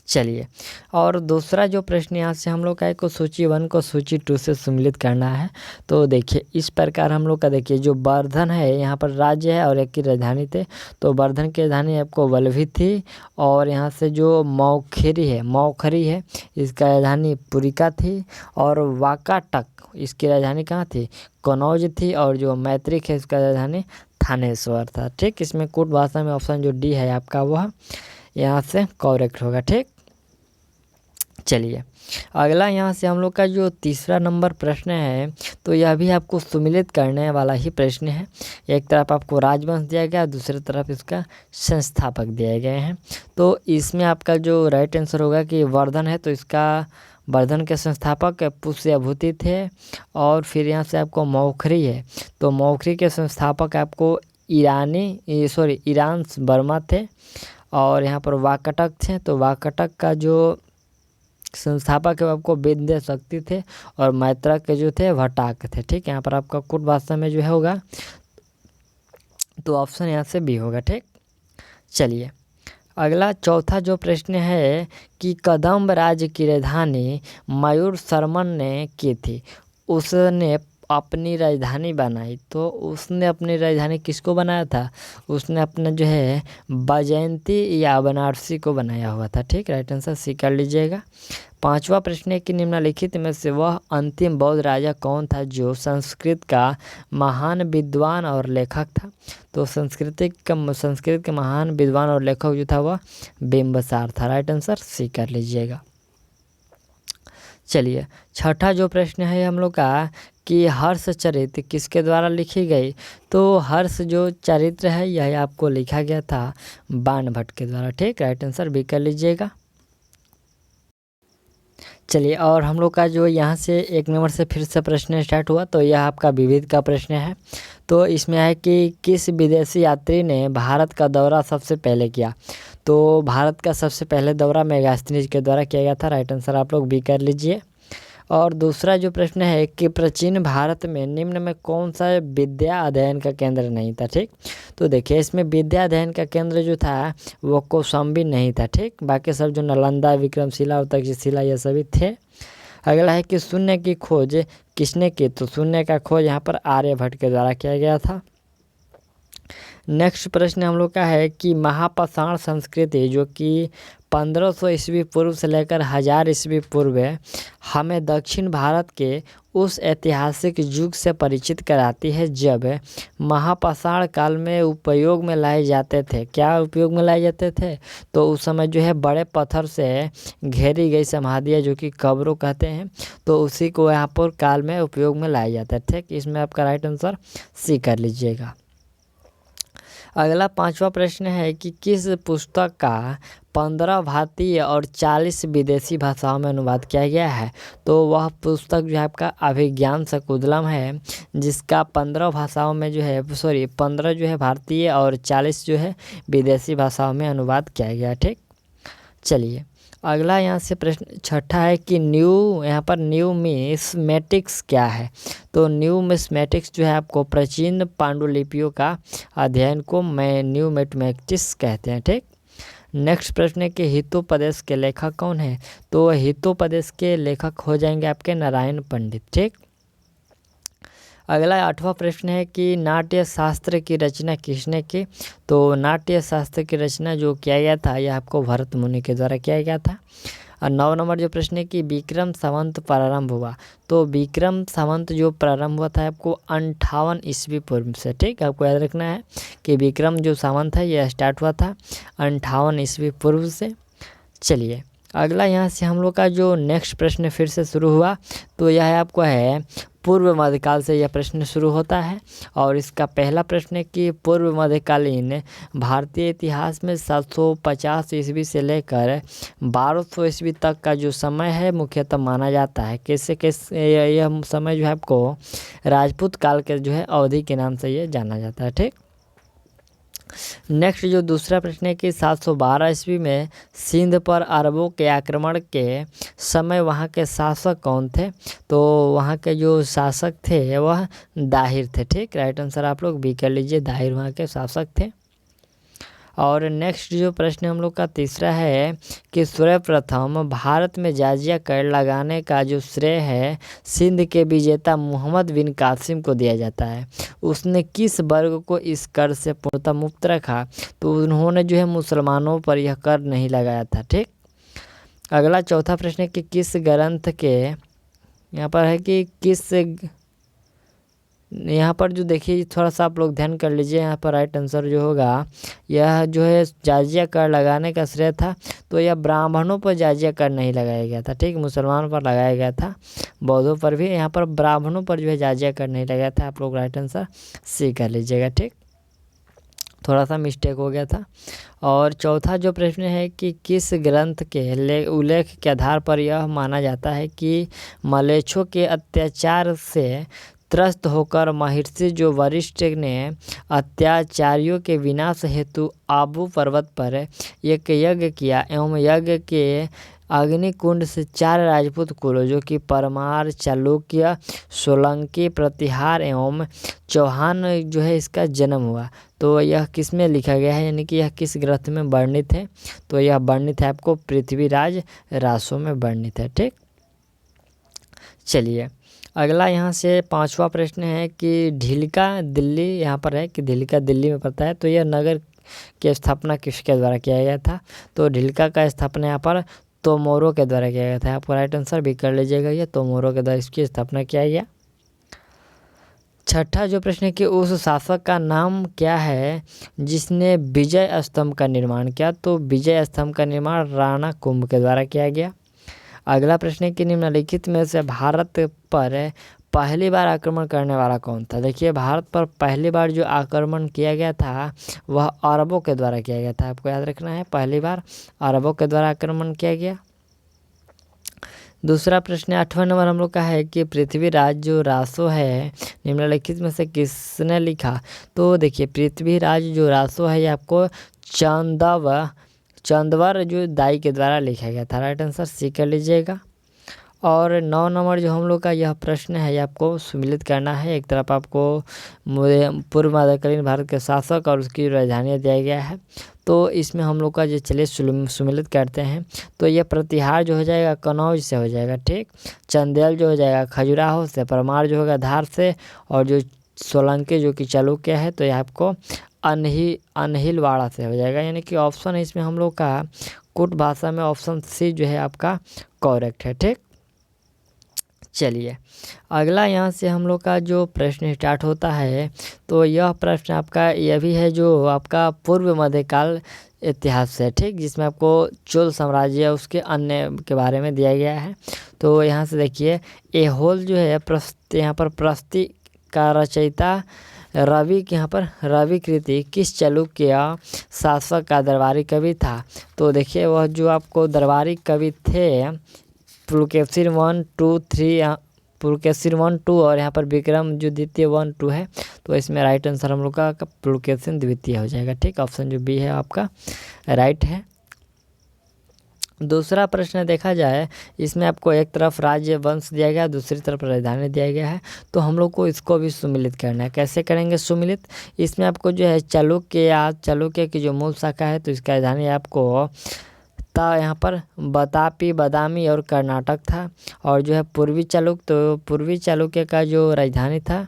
चलिए और दूसरा जो प्रश्न यहाँ से हम लोग का को सूची 1 को सूची 2 से सम्मिलित करना है। तो देखिए इस प्रकार हम लोग का देखिए जो वर्धन है यहाँ पर राज्य है और एक की राजधानी थे। तो वर्धन की राजधानी आपको वल्लभी थी। और यहाँ से जो मौखरी है इसका राजधानी पुरिका थी। और वाकाटक इसकी राजधानी कहाँ थी? कनौज थी। और जो मैत्रिक है इसका राजधानी थानेश्वर था। ठीक, इसमें कूट भाषा में ऑप्शन जो डी है आपका वह यहाँ से करेक्ट होगा। ठीक, चलिए अगला यहाँ से हम लोग का जो तीसरा नंबर प्रश्न है तो यह भी आपको सम्मिलित करने वाला ही प्रश्न है। एक तरफ आपको राजवंश दिया गया, दूसरी तरफ इसका संस्थापक दिए गए हैं। तो इसमें आपका जो राइट आंसर होगा कि वर्धन है, तो इसका वर्धन के संस्थापक पुष्यभूति थे। और फिर यहाँ से आपको मौखरी है, तो मौखरी के संस्थापक आपको ईरान वर्मा थे। और यहाँ पर वाकाटक थे, तो वाकाटक का जो संस्थापक है आपको विंध्य शक्ति थे। और मैत्रक के जो थे भट्टाक थे। ठीक, यहाँ पर आपका कूट भाषा में जो है होगा तो ऑप्शन यहाँ से बी होगा। ठीक, चलिए अगला चौथा जो प्रश्न है कि कदम्ब राज्य की राजधानी मयूर शर्मन ने की थी, उसने अपनी राजधानी बनाई। तो उसने अपनी राजधानी किसको बनाया था? उसने अपना जो है बैजयंती या बनारसी को बनाया हुआ था। ठीक, राइट आंसर सी कर लीजिएगा। 5वां प्रश्न है कि निम्नलिखित में से वह अंतिम बौद्ध राजा कौन था जो संस्कृत का महान विद्वान और लेखक था? तो संस्कृत का महान विद्वान और लेखक जो था वह बिंबिसार था। राइट आंसर सी कर लीजिएगा। चलिए 6ठा जो प्रश्न है हम लोग का कि हर्ष चरित्र किसके द्वारा लिखी गई? तो हर्ष जो चरित्र है यह आपको लिखा गया था बाणभट्ट के द्वारा। ठीक, राइट आंसर बी कर लीजिएगा। चलिए और हम लोग का जो यहाँ से 1 नंबर से फिर से प्रश्न स्टार्ट हुआ, तो यह आपका विविध का प्रश्न है। तो इसमें है कि किस विदेशी यात्री ने भारत का दौरा सबसे पहले किया? तो भारत का सबसे पहले दौरा मेगास्थनीज के द्वारा किया गया था। राइट आंसर आप लोग बी कर लीजिए। और दूसरा जो प्रश्न है कि प्राचीन भारत में निम्न में कौन सा विद्या अध्ययन का केंद्र नहीं था? ठीक, तो देखिए इसमें विद्या अध्ययन का केंद्र जो था वो कौशाम्बी नहीं था। ठीक, बाकी सब जो नालंदा, विक्रमशिला और तक्षशिला ये सभी थे। अगला है कि शून्य की खोज किसने की? तो शून्य का खोज यहाँ पर आर्यभट्ट के द्वारा किया गया था। नेक्स्ट प्रश्न हम लोग का है कि महापाषाण संस्कृति जो कि 1500 ईस्वी पूर्व से लेकर 1000 ईस्वी पूर्व हमें दक्षिण भारत के उस ऐतिहासिक युग से परिचित कराती है जब महापाषाण काल में उपयोग में लाए जाते थे। क्या उपयोग में लाए जाते थे? तो उस समय जो है बड़े पत्थर से घेरी गई समाधियाँ जो कि कब्रों कहते हैं, तो उसी को यहाँ पर काल में उपयोग में लाए जाते थे। ठीक, इसमें आपका राइट आंसर सी कर लीजिएगा। अगला 5वां प्रश्न है कि किस पुस्तक का 15 भारतीय और 40 विदेशी भाषाओं में अनुवाद किया गया है? तो वह पुस्तक जो है आपका अभिज्ञान शकुंतलम है, जिसका 15 भाषाओं में जो है 15 जो है भारतीय और 40 जो है विदेशी भाषाओं में अनुवाद किया गया। ठीक, चलिए अगला यहाँ से प्रश्न 6ठा है कि यहाँ पर न्यूमिस्मेटिक्स क्या है? तो न्यूमिस्मेटिक्स जो है आपको प्राचीन पांडुलिपियों का अध्ययन को न्यूमिस्मेटिक्स कहते हैं। ठीक, नेक्स्ट प्रश्न है कि हितोपदेश के लेखक कौन है? तो हितोपदेश के लेखक हो जाएंगे आपके नारायण पंडित। ठीक, अगला 8वां प्रश्न है कि नाट्य शास्त्र की रचना किसने की? तो नाट्य शास्त्र की रचना जो किया गया था यह आपको भरत मुनि के द्वारा किया गया था। और 9 नंबर जो प्रश्न है कि विक्रम संवत प्रारंभ हुआ? तो विक्रम संवत जो प्रारंभ हुआ था आपको 58 ईस्वी पूर्व से। ठीक, आपको याद रखना है कि विक्रम जो संवत है यह स्टार्ट हुआ था 58 ईस्वी पूर्व से। चलिए अगला यहाँ से हम लोग का जो नेक्स्ट प्रश्न फिर से शुरू हुआ, तो यह आपको है पूर्व मध्यकाल से यह प्रश्न शुरू होता है। और इसका पहला प्रश्न है कि पूर्व मध्यकालीन भारतीय इतिहास में 750 ईस्वी से लेकर 1200 ईस्वी तक का जो समय है मुख्यतः माना जाता है। कैसे यह समय जो है आपको राजपूत काल के जो है अवधि के नाम से ये जाना जाता है। ठीक, नेक्स्ट जो दूसरा प्रश्न है कि 712 ईस्वी में सिंध पर अरबों के आक्रमण के समय वहाँ के शासक कौन थे? तो वहाँ के जो शासक थे वह दाहिर थे। ठीक, राइट आंसर आप लोग बी कर लीजिए, दाहिर वहाँ के शासक थे। और नेक्स्ट जो प्रश्न हम लोग का तीसरा है कि सर्वप्रथम भारत में जाजिया कर लगाने का जो श्रेय है सिंध के विजेता मोहम्मद बिन कासिम को दिया जाता है। उसने किस वर्ग को इस कर से पूर्णतः मुक्त रखा? तो उन्होंने जो है मुसलमानों पर यह कर नहीं लगाया था। ठीक, अगला चौथा प्रश्न है कि किस ग्रंथ के यहाँ पर है कि यहाँ पर जो देखिए थोड़ा सा आप लोग ध्यान कर लीजिए, यहाँ पर राइट आंसर जो होगा यह जो है जाजिया कर लगाने का श्रेय था, तो यह ब्राह्मणों पर जाजिया कर नहीं लगाया गया था। ठीक, मुसलमानों पर लगाया गया था, बौद्धों पर भी, यहाँ पर ब्राह्मणों पर जो है जाजिया कर नहीं लगाया था। आप लोग राइट आंसर सी कर लीजिएगा। ठीक, थोड़ा सा मिस्टेक हो गया था। और चौथा जो प्रश्न है कि किस ग्रंथ के उल्लेख के आधार पर यह माना जाता है कि मलेच्छों के अत्याचार से त्रस्त होकर महर्षि जो वशिष्ठ ने अत्याचारियों के विनाश हेतु आबू पर्वत पर एक यज्ञ किया एवं यज्ञ के अग्निकुंड से 4 राजपूत कुलों जो कि परमार, चालुक्य, सोलंकी, प्रतिहार एवं चौहान जो है इसका जन्म हुआ। तो यह किस में लिखा गया है, यानी कि यह किस ग्रंथ में वर्णित है? तो यह वर्णित है आपको पृथ्वीराज रासों में वर्णित है। ठीक, चलिए अगला यहाँ से 5वां प्रश्न है कि ढिल्का दिल्ली, यहाँ पर है कि ढिल्का दिल्ली में पड़ता है, तो यह नगर की स्थापना किसके द्वारा किया गया था? तो ढिल्का का स्थापना यहाँ पर तोमोरो के द्वारा किया गया था। आपको राइट आंसर भी कर लीजिएगा, ये तोमोरो के द्वारा इसकी स्थापना किया गया। छठा जो प्रश्न है कि उस शासक का नाम क्या है जिसने विजय स्तंभ का निर्माण किया? तो विजय स्तंभ का निर्माण राणा कुंभ के द्वारा किया गया। अगला प्रश्न है कि निम्नलिखित में से भारत पर पहली बार आक्रमण करने वाला कौन था? देखिए भारत पर पहली बार जो आक्रमण किया गया था वह अरबों के द्वारा किया गया था। आपको याद रखना है, पहली बार अरबों के द्वारा आक्रमण किया गया। दूसरा प्रश्न 8वां नंबर हम लोग का है कि पृथ्वीराज जो रासो है निम्नलिखित में से किसने लिखा? तो देखिए पृथ्वीराज जो रासो है ये आपको चंदवर जो दाई के द्वारा लिखा गया था। राइट आंसर सी कर लीजिएगा। और 9 नंबर जो हम लोग का यह प्रश्न है ये आपको सुमिलित करना है। एक तरफ आपको पूर्व मध्यकालीन भारत के शासक और उसकी राजधानी दिया गया है, तो इसमें हम लोग का जो चलिए सुमिलित करते हैं। तो यह प्रतिहार जो हो जाएगा कनौज से हो जाएगा। ठीक, चंदेल जो हो जाएगा खजुराहो से, परमार जो होगा धार से, और जो सोलंकी जो कि चालुक्य है तो यह आपको अनहिलवाड़ा से हो जाएगा, यानी कि ऑप्शन है इसमें हम लोग का कुट भाषा में ऑप्शन सी जो है आपका करेक्ट है। ठीक, चलिए अगला यहाँ से हम लोग का जो प्रश्न स्टार्ट होता है, तो यह प्रश्न आपका यह भी है जो आपका पूर्व मध्यकाल इतिहास से, ठीक, जिसमें आपको चोल साम्राज्य उसके अन्य के बारे में दिया गया है। तो यहाँ से देखिए एहोल जो है यहाँ पर प्रस्ती का रचयिता रवि के यहाँ पर रवि कृति किस चालुक्य शासक का दरबारी कवि था? तो देखिए वह जो आपको दरबारी कवि थे पुलकेशिन 1, 2, 3, पुलकेशिन 1, 2 और यहाँ पर विक्रम जो द्वितीय 1, 2 है। तो इसमें राइट आंसर हम लोग का पुलकेशिन द्वितीय हो जाएगा। ठीक, ऑप्शन जो बी है आपका राइट है। दूसरा प्रश्न देखा जाए, इसमें आपको एक तरफ राज्य वंश दिया गया, दूसरी तरफ राजधानी दिया गया है। तो हम लोग को इसको भी सुमिलित करना है। कैसे करेंगे सुमिलित? इसमें आपको जो है चालुक्य की जो मूल शाखा है, तो इसका राजधानी आपको यहाँ पर बतापी, बादामी और कर्नाटक था। और जो है पूर्वी चालुक्य का जो राजधानी था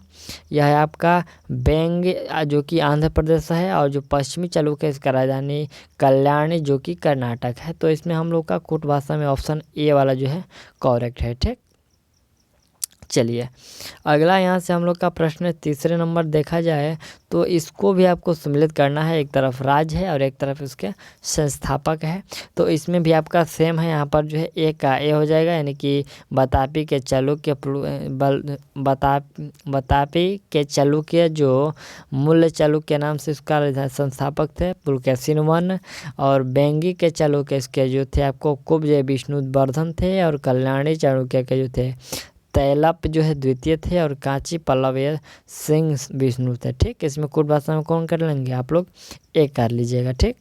यह है आपका बेंग जो कि आंध्र प्रदेश है। और जो पश्चिमी चालुक्य इसका राजधानी कल्याणी जो कि कर्नाटक है। तो इसमें हम लोग का कूट भाषा में ऑप्शन ए वाला जो है करेक्ट है। ठीक, चलिए अगला यहाँ से हम लोग का प्रश्न तीसरे नंबर देखा जाए, तो इसको भी आपको सम्मिलित करना है। एक तरफ राज्य है और एक तरफ इसके संस्थापक है। तो इसमें भी आपका सेम है, यहाँ पर जो है ए का ए हो जाएगा, यानी कि बतापी के चालुक्य जो मूल्य चालुक्य नाम से इसका संस्थापक थे पुलकेशिन 1। और बेंगी के चालुक्य इसके जो थे आपको कुब्ज विष्णुवर्धन थे। और कल्याणी चालुक्य के जो थे तैलप जो है द्वितीय थे। और कांची पल्लव सिंह विष्णु थे। ठीक, इसमें कुट भाषा में कौन कर लेंगे आप लोग? एक कर लीजिएगा। ठीक,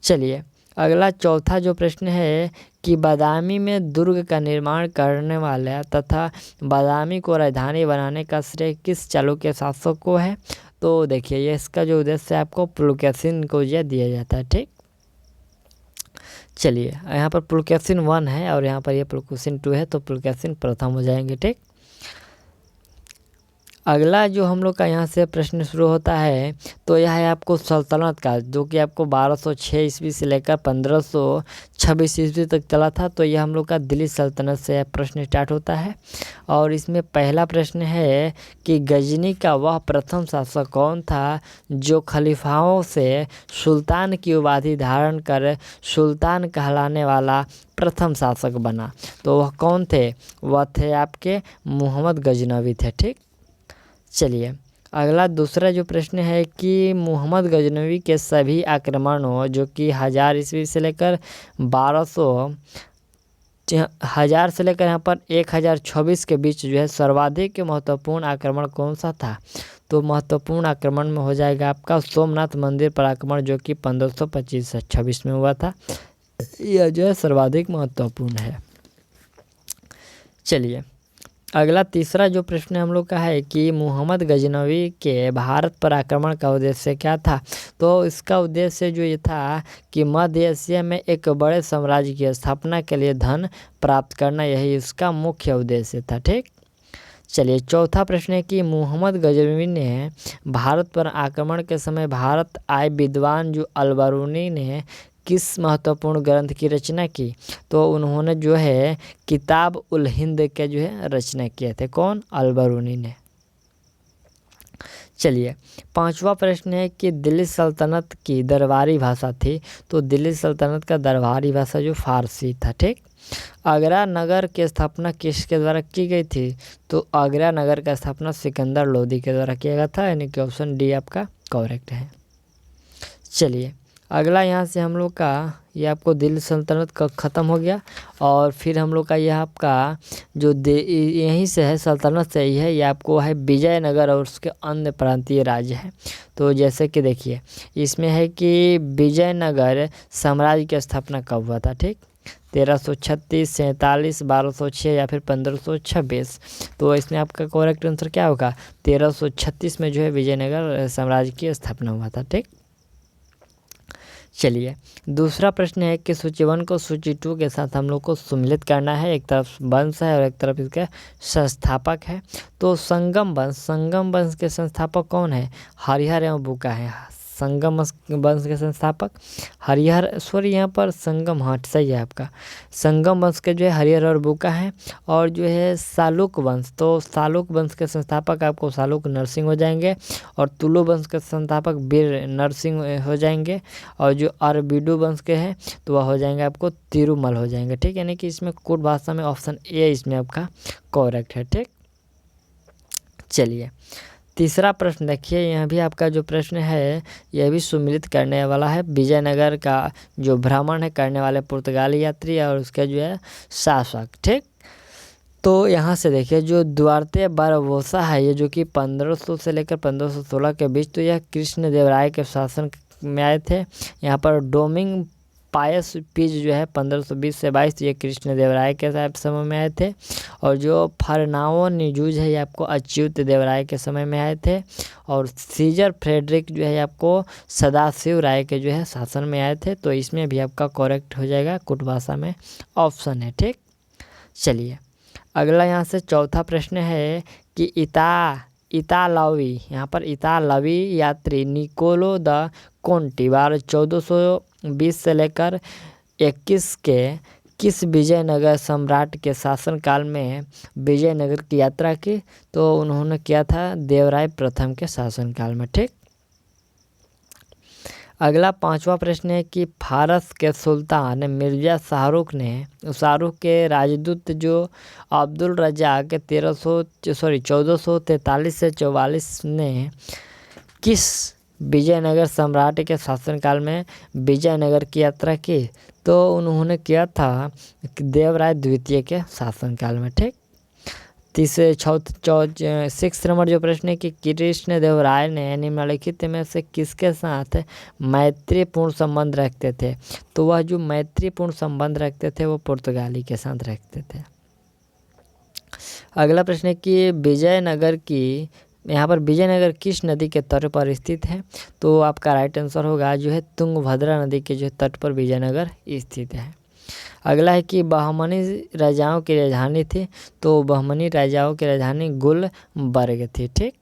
चलिए अगला चौथा जो प्रश्न है कि बादामी में दुर्ग का निर्माण करने वाला तथा बादामी को राजधानी बनाने का श्रेय किस चालुक्य शासक को है? तो देखिए ये इसका जो उद्देश्य है आपको पुलकेशिन को यह दिया जाता है। ठीक, चलिए यहाँ पर पुलकेशिन 1 है और यहाँ पर ये पुलकेशिन 2 है, तो पुलकेशिन प्रथम हो जाएंगे। ठीक, अगला जो हम लोग का यहाँ से प्रश्न शुरू होता है, तो यह है आपको सल्तनत का, जो कि आपको 1206 ईस्वी से लेकर 1526 ईस्वी तक चला था। तो यह हम लोग का दिल्ली सल्तनत से प्रश्न स्टार्ट होता है। और इसमें पहला प्रश्न है कि गजनी का वह प्रथम शासक कौन था जो खलीफाओं से सुल्तान की उपाधि धारण कर सुल्तान कहलाने वाला प्रथम शासक बना? तो वह कौन थे? वह थे आपके मोहम्मद गजनवी थे। ठीक, चलिए अगला दूसरा जो प्रश्न है कि मोहम्मद गजनवी के सभी आक्रमणों जो कि 1000 ईस्वी से लेकर 1000 से लेकर यहाँ पर 1026 के बीच जो है सर्वाधिक महत्वपूर्ण आक्रमण कौन सा था? तो महत्वपूर्ण आक्रमण में हो जाएगा आपका सोमनाथ मंदिर पर आक्रमण, जो कि 1525-26 में हुआ था। यह जो है सर्वाधिक महत्वपूर्ण है। चलिए अगला तीसरा जो प्रश्न हम लोग का है कि मोहम्मद गजनवी के भारत पर आक्रमण का उद्देश्य क्या था? तो इसका उद्देश्य जो ये था कि मध्य एशिया में एक बड़े साम्राज्य की स्थापना के लिए धन प्राप्त करना, यही इसका मुख्य उद्देश्य था। ठीक, चलिए चौथा प्रश्न है कि मोहम्मद गजनवी ने भारत पर आक्रमण के समय भारत आए विद्वान जो अल-बरूनी ने किस महत्वपूर्ण ग्रंथ की रचना की? तो उन्होंने जो है किताब उल हिंद के जो है रचना किए थे। कौन? अल-बरूनी ने। चलिए पांचवा प्रश्न है कि दिल्ली सल्तनत की दरबारी भाषा थी? तो दिल्ली सल्तनत का दरबारी भाषा जो फारसी था। ठीक, आगरा नगर की स्थापना किसके द्वारा की गई थी? तो आगरा नगर का स्थापना सिकंदर लोदी के द्वारा किया गया था, यानी कि ऑप्शन डी आपका करेक्ट है। चलिए अगला यहाँ से हम लोग का ये आपको दिल्ली सल्तनत का ख़त्म हो गया। और फिर हम लोग का यह आपका जो यहीं से है सल्तनत से ही है, ये आपको है विजयनगर और उसके अन्य प्रांतीय राज्य है। तो जैसे कि देखिए इसमें है कि विजयनगर साम्राज्य की स्थापना कब हुआ था? ठीक, 1336, 47, 1206 या फिर 1526। तो इसमें आपका करेक्ट आंसर क्या होगा? 1336 में जो है विजयनगर साम्राज्य की स्थापना हुआ था। ठीक, चलिए, दूसरा प्रश्न है कि सूची 1 को सूची 2 के साथ हम लोग को सम्मिलित करना है। एक तरफ वंश है और एक तरफ इसके संस्थापक है। तो संगम वंश के संस्थापक कौन है? हरिहर एवं बुका है। संगम वंश के संस्थापक हरिहर, सॉरी यहाँ पर संगम, हाँ सही है आपका। संगम वंश के जो है हरिहर और बुका हैं। और जो है सालुक वंश, तो सालुक वंश के संस्थापक आपको सालुक नरसिंह हो जाएंगे। और तुलु वंश के संस्थापक वीर नरसिंह हो जाएंगे। और जो अरबीडु वंश के हैं तो वह हो जाएंगे आपको तिरुमल हो जाएंगे। ठीक, यानी कि इसमें कुट भाषा में ऑप्शन ए इसमें आपका करेक्ट है। ठीक, चलिए तीसरा प्रश्न देखिए, यह भी आपका जो प्रश्न है यह भी सम्मिलित करने वाला है। विजयनगर का जो भ्रमण है करने वाले पुर्तगाली यात्री और उसके जो है शासक। ठीक, तो यहाँ से देखिए जो दुआर्ते बारबोसा है ये जो कि 1500 से लेकर 1516 के बीच, तो यह कृष्णदेवराय के शासन में आए थे। यहाँ पर डोमिंग पायस पीज जो है 1520 से 22 ये कृष्णदेवराय के समय में आए थे। और जो फरनाओ निजूज है ये आपको अच्युत देवराय के समय में आए थे। और सीजर फ्रेडरिक जो है आपको सदाशिव राय के जो है शासन में आए थे। तो इसमें भी आपका करेक्ट हो जाएगा, कुट भाषा में ऑप्शन है। ठीक, चलिए अगला यहाँ से चौथा प्रश्न है कि इतालवी, यहाँ पर इतालवी यात्री निकोलो द कोंटी 1420 से लेकर 21 के किस विजयनगर सम्राट के शासनकाल में विजयनगर की यात्रा की? तो उन्होंने किया था देवराय प्रथम के शासनकाल में। ठीक, अगला पांचवा प्रश्न है कि फारस के सुल्तान मिर्जा शाहरुख के राजदूत जो अब्दुल रज़ाक 1443 से 44 ने किस विजयनगर सम्राट के शासनकाल में विजयनगर की यात्रा की? तो उन्होंने किया था देवराय द्वितीय के शासनकाल में। ठीक, सिक्स नंबर जो प्रश्न है कि कृष्णदेवराय ने निम्नलिखित में से किसके साथ मैत्रीपूर्ण संबंध रखते थे? तो वह जो मैत्रीपूर्ण संबंध रखते थे वो पुर्तगाली के साथ रखते थे। अगला प्रश्न है कि यहाँ पर विजयनगर किस नदी के तट पर स्थित है? तो आपका राइट आंसर होगा जो है तुंगभद्रा नदी के जो तट पर विजयनगर स्थित है। अगला है कि बहमनी राजाओं की राजधानी थी, तो बहमनी राजाओं की राजधानी गुलबर्ग थी। ठीक,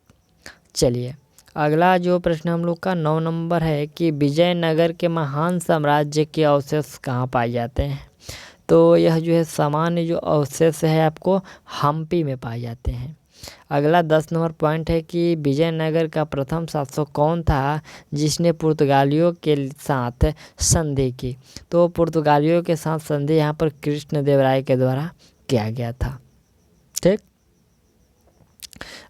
चलिए अगला जो प्रश्न हम लोग का 9 नंबर है कि विजयनगर के महान साम्राज्य के अवशेष कहाँ पाए जाते हैं? तो यह जो है सामान्य जो अवशेष है आपको हम्पी में पाए जाते हैं। अगला 10 नंबर पॉइंट है कि विजयनगर का प्रथम शासक कौन था जिसने पुर्तगालियों के साथ संधि की? तो पुर्तगालियों के साथ संधि यहाँ पर कृष्णदेवराय के द्वारा किया गया था। ठीक,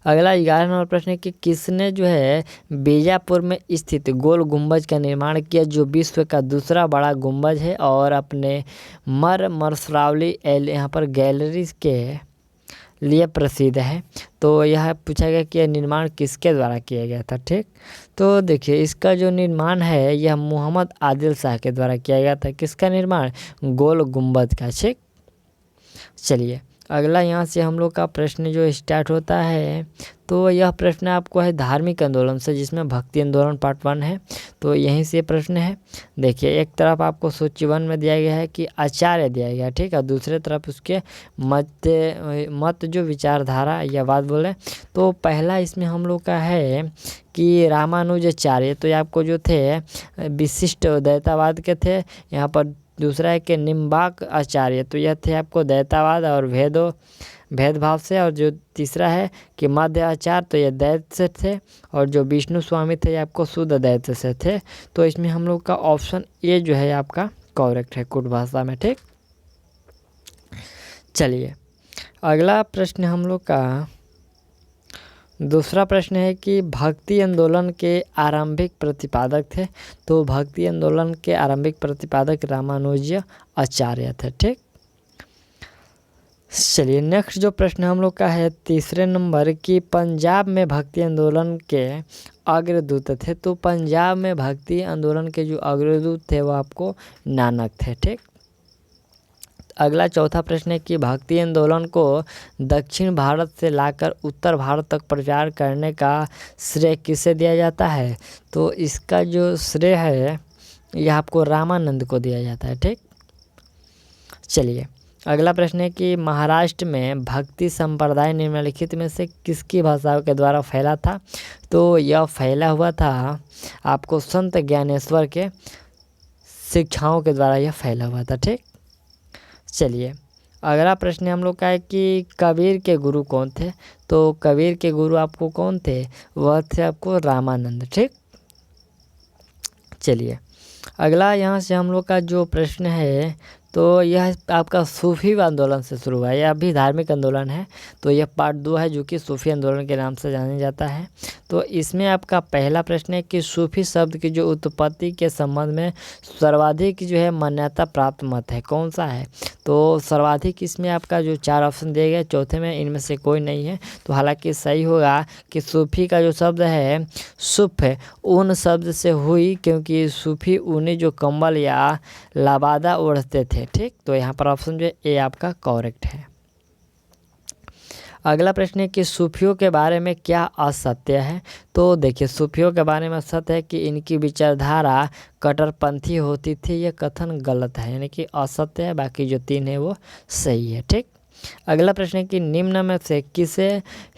अगला 11 नंबर प्रश्न है कि किसने जो है बीजापुर में स्थित गोल गुंबज का निर्माण किया जो विश्व का दूसरा बड़ा गुंबज है और अपने मरसरावली यहाँ पर गैलरी के लिए प्रसिद्ध है? तो यह पूछा गया कि यह निर्माण किसके द्वारा किया गया था। ठीक, तो देखिए इसका जो निर्माण है यह मोहम्मद आदिल शाह के द्वारा किया गया था। किसका निर्माण? गोल गुंबद का। ठीक, चलिए अगला यहाँ से हम लोग का प्रश्न जो स्टार्ट होता है तो यह प्रश्न आपको है धार्मिक आंदोलन से, जिसमें भक्ति आंदोलन पार्ट 1 है। तो यहीं से प्रश्न है। देखिए एक तरफ आपको सूची 1 में दिया गया है कि आचार्य दिया गया, ठीक है, दूसरे तरफ उसके मत जो विचारधारा या बात बोले तो पहला इसमें हम लोग का है कि रामानुजाचार्य, तो ये आपको जो थे विशिष्ट द्वैतवाद के थे। यहाँ पर दूसरा है कि निम्बाक आचार्य, तो यह थे आपको द्वैतवाद और भेदभाव से। और जो तीसरा है कि मध्य आचार्य, तो ये दैत्य से थे। और जो विष्णु स्वामी थे ये आपको शुद्ध दैत्य से थे। तो इसमें हम लोग का ऑप्शन ए जो है आपका करेक्ट है कुट भाषा में। ठीक, चलिए अगला प्रश्न हम लोग का दूसरा प्रश्न है कि भक्ति आंदोलन के आरंभिक प्रतिपादक थे। तो भक्ति आंदोलन के आरंभिक प्रतिपादक रामानुज आचार्य थे। ठीक, चलिए नेक्स्ट जो प्रश्न हम लोग का है तीसरे नंबर कि पंजाब में भक्ति आंदोलन के अग्रदूत थे। तो पंजाब में भक्ति आंदोलन के जो अग्रदूत थे वो आपको नानक थे। ठीक, अगला चौथा प्रश्न है कि भक्ति आंदोलन को दक्षिण भारत से लाकर उत्तर भारत तक प्रचार करने का श्रेय किसे दिया जाता है? तो इसका जो श्रेय है यह आपको रामानंद को दिया जाता है। ठीक, चलिए अगला प्रश्न है कि महाराष्ट्र में भक्ति संप्रदाय निम्नलिखित में से किसकी भाषाओं के द्वारा फैला था? तो यह फैला हुआ था आपको संत ज्ञानेश्वर के शिक्षाओं के द्वारा यह फैला हुआ था। ठीक, चलिए अगला प्रश्न हम लोग का है कि कबीर के गुरु कौन थे? तो कबीर के गुरु आपको कौन थे? वह थे आपको रामानंद। ठीक, चलिए अगला यहाँ से हम लोग का जो प्रश्न है तो यह आपका सूफी आंदोलन से शुरू हुआ है। यह अभी धार्मिक आंदोलन है, तो यह पार्ट 2 है जो कि सूफी आंदोलन के नाम से जाना जाता है। तो इसमें आपका पहला प्रश्न है कि सूफी शब्द की जो उत्पत्ति के संबंध में सर्वाधिक जो है मान्यता प्राप्त मत है, कौन सा है? तो सर्वाधिक इसमें आपका जो 4 ऑप्शन दिए गए, चौथे में इनमें से कोई नहीं है। तो हालांकि सही होगा कि सूफी का जो शब्द है सूफ है, ऊन शब्द से हुई, क्योंकि सूफी ऊनी जो कंबल या लबादा ओढ़ते थे। ठीक, तो यहाँ पर ऑप्शन जो ए आपका करेक्ट है। अगला प्रश्न है कि सूफियों के बारे में क्या असत्य है? तो देखिए सूफियों के बारे में असत्य है कि इनकी विचारधारा कट्टरपंथी होती थी, यह कथन गलत है, यानी कि असत्य है। बाकी जो 3 है वो सही है। ठीक, अगला प्रश्न है कि निम्न में से किसे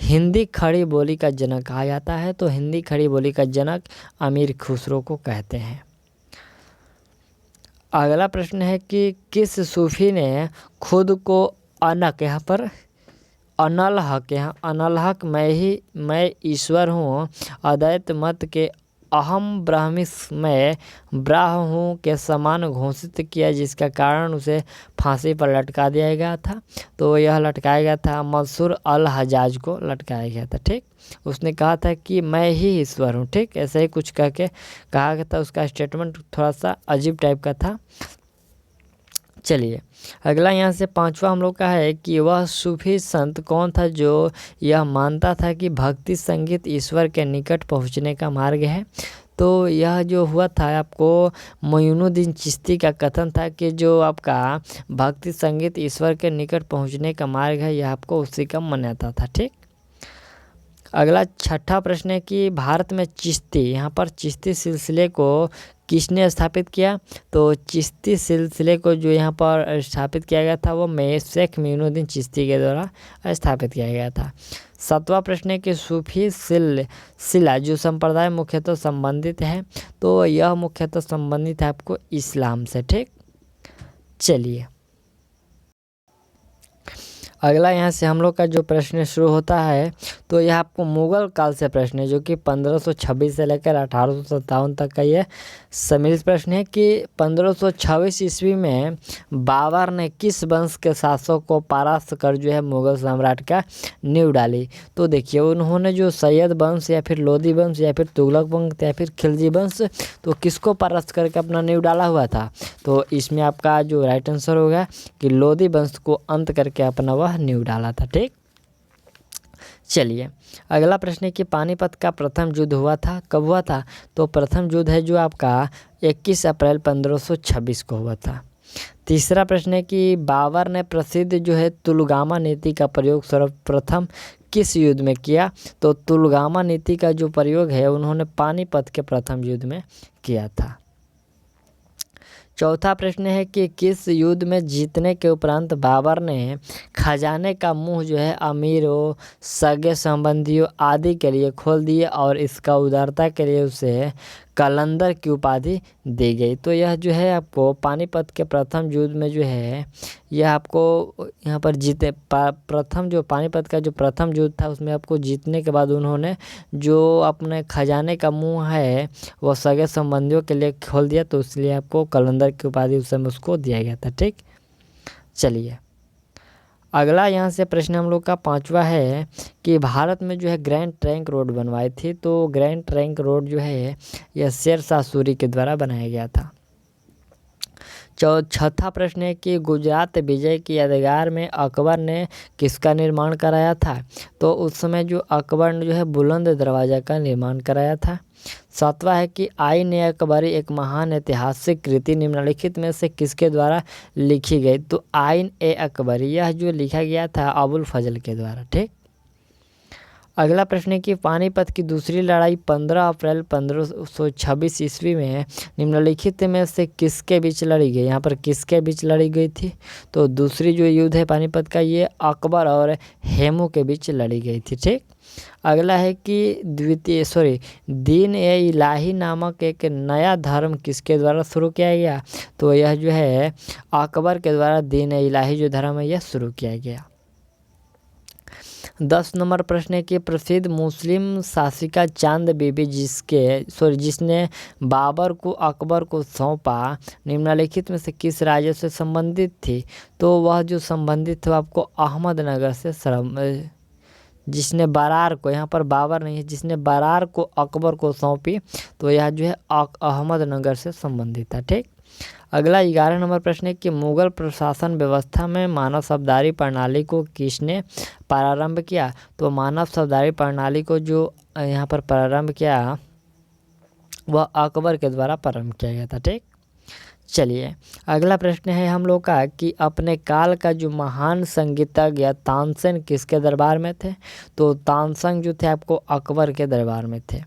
हिंदी खड़ी बोली का जनक कहा जाता है? तो हिंदी खड़ी बोली का जनक अमीर खुसरो को कहते हैं। अगला प्रश्न है कि किस सूफी ने खुद को अनक, यहाँ पर अनलहक, यहाँ अनलहक मैं ईश्वर हूँ, अद्वैत मत के अहम ब्रह्मिस्मय ब्राह्म हूँ के समान घोषित किया, जिसका कारण उसे फांसी पर लटका दिया गया था? तो यह लटकाया गया था मंसूर अल हजाज को लटकाया गया था। ठीक, उसने कहा था कि मैं ही ईश्वर हूँ। ठीक, ऐसे ही कुछ कह के कहा गया था। उसका स्टेटमेंट थोड़ा सा अजीब टाइप का था। चलिए अगला यहाँ से 5वां हम लोग का है कि वह सूफी संत कौन था जो यह मानता था कि भक्ति संगीत ईश्वर के निकट पहुँचने का मार्ग है? तो यह जो हुआ था आपको मोइनुद्दीन चिश्ती का कथन था कि जो आपका भक्ति संगीत ईश्वर के निकट पहुँचने का मार्ग है, यह आपको उसी का मान्यता था। ठीक, अगला 6ठा प्रश्न है कि भारत में चिश्ती, यहाँ पर चिश्ती सिलसिले को किसने स्थापित किया? तो चिश्ती सिलसिले को जो यहाँ पर स्थापित किया गया था वो शेख मोइनुद्दीन चिश्ती के द्वारा स्थापित किया गया था। 7वां प्रश्न है कि सूफी सिला जो संप्रदाय मुख्यतः संबंधित है? तो यह मुख्यतः संबंधित है आपको इस्लाम से। ठीक, चलिए अगला यहाँ से हम लोग का जो प्रश्न शुरू होता है तो यह आपको मुग़ल काल से प्रश्न है, जो कि 1526 से लेकर 1857 तक का ये सम्मिलित प्रश्न है कि 1526 ईस्वी में बाबर ने किस वंश के शासक को परास्त कर जो है मुग़ल सम्राट का नींव डाली? तो देखिए उन्होंने जो सैयद वंश या फिर लोधी वंश या फिर तुगलक वंश या फिर खिलजी वंश, तो किसको परास्त करके अपना नींव डाला हुआ था? तो इसमें आपका जो राइट आंसर होगा कि लोधी वंश को अंत करके अपना वह नींव डाला था। ठीक, चलिए अगला प्रश्न है कि पानीपत का प्रथम युद्ध हुआ था, कब हुआ था? तो प्रथम युद्ध है जो आपका 21 अप्रैल 1526 को हुआ था। तीसरा प्रश्न है कि बाबर ने प्रसिद्ध जो है तुलगामा नीति का प्रयोग सर्वप्रथम किस युद्ध में किया? तो तुलगामा नीति का जो प्रयोग है उन्होंने पानीपत के प्रथम युद्ध में किया था। चौथा प्रश्न है कि किस युद्ध में जीतने के उपरांत बाबर ने खजाने का मुंह जो है अमीरों, सगे संबंधियों आदि के लिए खोल दिए और इसका उदारता के लिए उसे कलंदर की उपाधि दी गई? तो यह जो है आपको पानीपत के प्रथम युद्ध में जो है यह आपको यहाँ पर जीते प्रथम जो पानीपत का जो प्रथम युद्ध था उसमें आपको जीतने के बाद उन्होंने जो अपने खजाने का मुंह है वो सगे संबंधियों के लिए खोल दिया, तो इसलिए आपको कलंदर की उपाधि उस समय उसको दिया गया था। ठीक, चलिए अगला यहाँ से प्रश्न हम लोग का 5वां है कि भारत में जो है ग्रैंड ट्रंक रोड बनवाई थी? तो ग्रैंड ट्रंक रोड जो है यह शेर शाह सूरी के द्वारा बनाया गया था। छठा प्रश्न है कि गुजरात विजय की यादगार में अकबर ने किसका निर्माण कराया था? तो उस समय जो अकबर ने जो है बुलंद दरवाज़ा का निर्माण कराया था। 7वां है कि आईन-ए अकबरी एक महान ऐतिहासिक कृति निम्नलिखित में से किसके द्वारा लिखी गई? तो आईन-ए अकबरी यह जो लिखा गया था अबुल फजल के द्वारा। ठीक, अगला प्रश्न है कि पानीपत की दूसरी लड़ाई 15 अप्रैल 1526 ईस्वी में निम्नलिखित में से किसके बीच लड़ी गई। यहाँ पर किसके बीच लड़ी गई थी, तो दूसरी जो युद्ध है पानीपत का ये अकबर और हेमू के बीच लड़ी गई थी। ठीक। अगला है कि दीन ए इलाही नामक एक नया धर्म किसके द्वारा शुरू किया गया, तो यह जो है अकबर के द्वारा दीन ए इलाही जो धर्म है यह शुरू किया गया। 10 नंबर प्रश्न है कि प्रसिद्ध मुस्लिम शासिका चांद बीबी जिसने बाबर को अकबर को सौंपा निम्नलिखित में से किस राज्य से संबंधित थी, तो वह जो संबंधित थे आपको अहमदनगर से जिसने बरार को, यहाँ पर बाबर नहीं है, जिसने बरार को अकबर को सौंपी तो यह जो है अहमदनगर से संबंधित था। ठीक। अगला 11 नंबर प्रश्न है कि मुगल प्रशासन व्यवस्था में मानव शब्दारी प्रणाली को किसने प्रारंभ किया, तो मानव शब्दारी प्रणाली को जो यहाँ पर प्रारंभ किया वह अकबर के द्वारा प्रारंभ किया गया था। ठीक। चलिए अगला प्रश्न है हम लोग का कि अपने काल का जो महान संगीतज्ञ तानसेन किसके दरबार में थे, तो तानसेन जो थे आपको अकबर के दरबार में थे।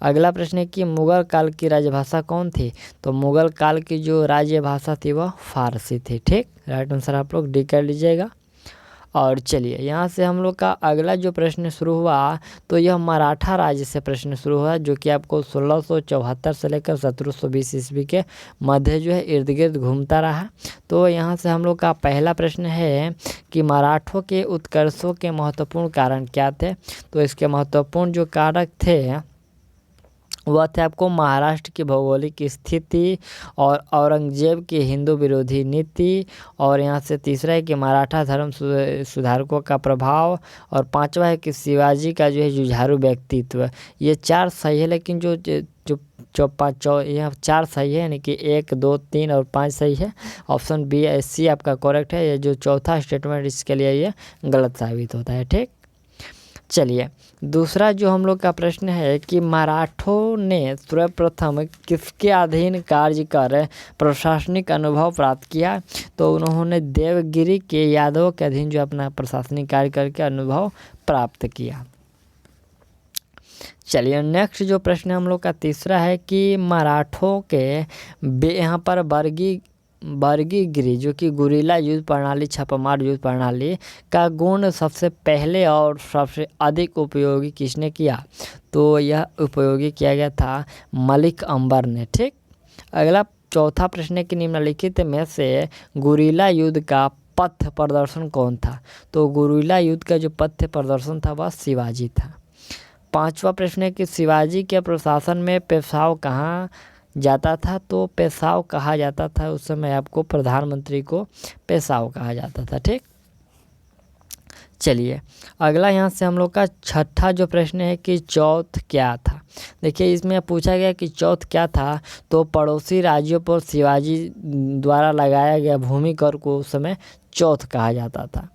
अगला प्रश्न है कि मुगल काल की राजभाषा कौन थी, तो मुगल काल की जो राजभाषा थी वह फारसी थी। ठीक। राइट आंसर आप लोग डी कर लीजिएगा। और चलिए यहाँ से हम लोग का अगला जो प्रश्न शुरू हुआ तो यह मराठा राज्य से प्रश्न शुरू हुआ, जो कि आपको 1674 से लेकर 1720 ईस्वी के मध्य जो है इर्द गिर्द घूमता रहा। तो यहाँ से हम लोग का पहला प्रश्न है कि मराठों के उत्कर्षों के महत्वपूर्ण कारण क्या थे, तो इसके महत्वपूर्ण जो कारक थे वह थे आपको महाराष्ट्र की भौगोलिक स्थिति और औरंगजेब की हिंदू विरोधी नीति, और यहाँ से तीसरा है कि मराठा धर्म सुधारकों का प्रभाव, और पांचवा है कि शिवाजी का जो है जुझारू व्यक्तित्व। ये 4 सही है, लेकिन जो यहाँ 4 सही है, यानी कि 1, 2, 3 और 5 सही है। ऑप्शन बी सी आपका करेक्ट है। ये जो चौथा स्टेटमेंट इसके लिए ये गलत साबित होता है। ठीक। चलिए दूसरा जो हम लोग का प्रश्न है कि मराठों ने सर्वप्रथम किसके अधीन कार्य कर प्रशासनिक अनुभव प्राप्त किया, तो उन्होंने देवगिरी के यादवों के अधीन जो अपना प्रशासनिक कार्य करके अनुभव प्राप्त किया। चलिए नेक्स्ट जो प्रश्न हम लोग का तीसरा है कि मराठों के यहाँ पर वर्गीगिरी जो कि गुरिल्ला युद्ध प्रणाली, छापामार युद्ध प्रणाली का गुण सबसे पहले और सबसे अधिक उपयोगी किसने किया, तो यह उपयोगी किया गया था मलिक अंबर ने। ठीक। अगला चौथा प्रश्न है कि निम्नलिखित में से गुरिल्ला युद्ध का पथ प्रदर्शन कौन था, तो गुरिल्ला युद्ध का जो पथ प्रदर्शन था वह शिवाजी था। पांचवा प्रश्न है कि शिवाजी के प्रशासन में पेशवाओं कहाँ जाता था, तो पेशवाओं कहा जाता था उस समय आपको प्रधानमंत्री को पेशवाओं कहा जाता था। ठीक। चलिए अगला यहाँ से हम लोग का छठा जो प्रश्न है कि चौथ क्या था। देखिए इसमें पूछा गया कि चौथ क्या था, तो पड़ोसी राज्यों पर शिवाजी द्वारा लगाया गया भूमि कर को उस समय चौथ कहा जाता था।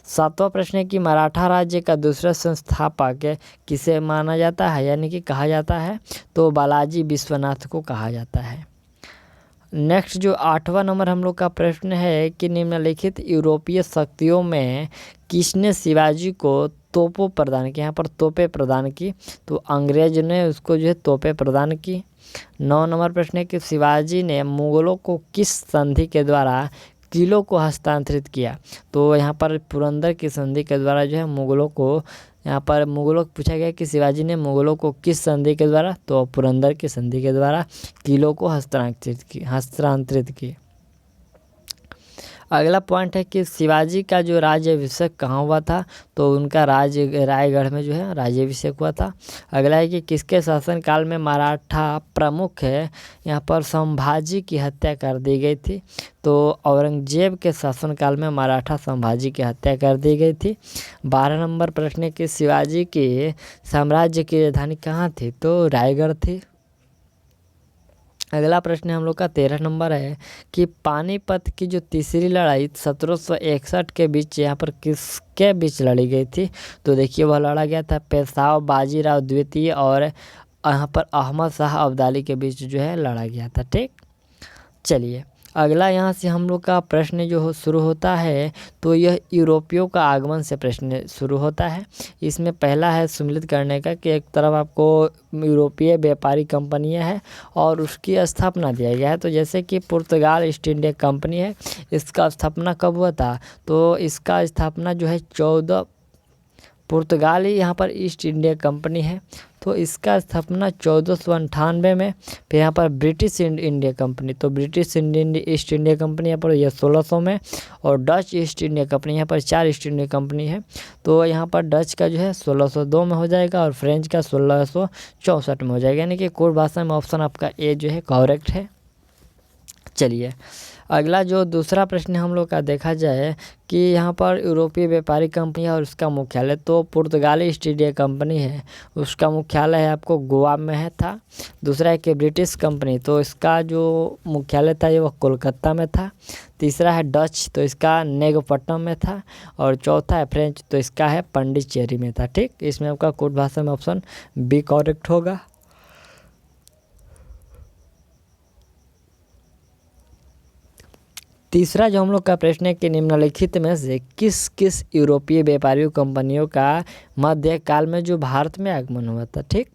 सातवां प्रश्न है कि मराठा राज्य का दूसरा संस्थापक किसे माना जाता है, यानी कि कहा जाता है, तो बालाजी विश्वनाथ को कहा जाता है। नेक्स्ट जो 8वां नंबर हम लोग का प्रश्न है कि निम्नलिखित यूरोपीय शक्तियों में किसने शिवाजी को तोपें प्रदान की, यहाँ पर तोपें प्रदान की, तो अंग्रेज ने उसको जो है तोपें प्रदान की। 9 नंबर प्रश्न है कि शिवाजी ने मुगलों को किस संधि के द्वारा किलों को हस्तांतरित किया, तो यहाँ पर पुरंदर की संधि के द्वारा जो है मुगलों को, यहाँ पर मुगलों को पूछा गया कि शिवाजी ने मुगलों को किस संधि के द्वारा, तो पुरंदर की संधि के द्वारा किलों को हस्तांतरित की। अगला पॉइंट है कि शिवाजी का जो राज्याभिषेक कहाँ हुआ था, तो उनका रायगढ़ में जो है राज्याभिषेक हुआ था। अगला है कि किसके शासनकाल में मराठा प्रमुख है यहाँ पर संभाजी की हत्या कर दी गई थी, तो औरंगजेब के शासनकाल में मराठा संभाजी की हत्या कर दी गई थी। 12 नंबर प्रश्न है कि शिवाजी के साम्राज्य की राजधानी कहाँ थी, तो रायगढ़ थी। अगला प्रश्न हम लोग का 13 नंबर है कि पानीपत की जो तीसरी लड़ाई 1761 के बीच यहाँ पर किसके बीच लड़ी गई थी, तो देखिए वह लड़ा गया था पेशवा बाजीराव द्वितीय और यहाँ पर अहमद शाह अब्दाली के बीच जो है लड़ा गया था। ठीक। चलिए अगला यहाँ से हम लोग का प्रश्न जो शुरू होता है, तो यह यूरोपियों का आगमन से प्रश्न शुरू होता है। इसमें पहला है सम्मिलित करने का कि एक तरफ आपको यूरोपीय व्यापारी कंपनियां है और उसकी स्थापना दिया गया है। तो जैसे कि पुर्तगाल ईस्ट इंडिया कंपनी है, इसका स्थापना कब हुआ था? तो इसका स्थापना जो है पुर्तगाल ही यहाँ पर ईस्ट इंडिया कंपनी है, तो इसका स्थापना 1498 में। फिर यहाँ पर ब्रिटिश इंडिया कंपनी, तो ब्रिटिश ईस्ट इंडिया कंपनी यहाँ पर यह 1600 में, और डच ईस्ट इंडिया कंपनी यहाँ पर 4 ईस्ट इंडिया कंपनी है, तो यहाँ पर डच का जो है 1602 में हो जाएगा और फ्रेंच का 1664 में हो जाएगा। यानी कि कोड भाषा में ऑप्शन आपका ए जो है करेक्ट है। चलिए अगला जो दूसरा प्रश्न हम लोग का देखा जाए कि यहाँ पर यूरोपीय व्यापारी कंपनी है और उसका मुख्यालय, तो पुर्तगाली ईस्ट इंडिया कंपनी है, उसका मुख्यालय है आपको गोवा में है था। दूसरा है कि ब्रिटिश कंपनी, तो इसका जो मुख्यालय था ये वह कोलकाता में था। तीसरा है डच, तो इसका नेगोपट्टनम में था। और चौथा है फ्रेंच, तो इसका है पंडिचेरी में था। ठीक, इसमें आपका कोड भाषा में ऑप्शन बी करेक्ट होगा। तीसरा जो हम लोग का प्रश्न है कि निम्नलिखित में से किस किस यूरोपीय व्यापारियों कंपनियों का मध्यकाल में जो भारत में आगमन हुआ था। ठीक,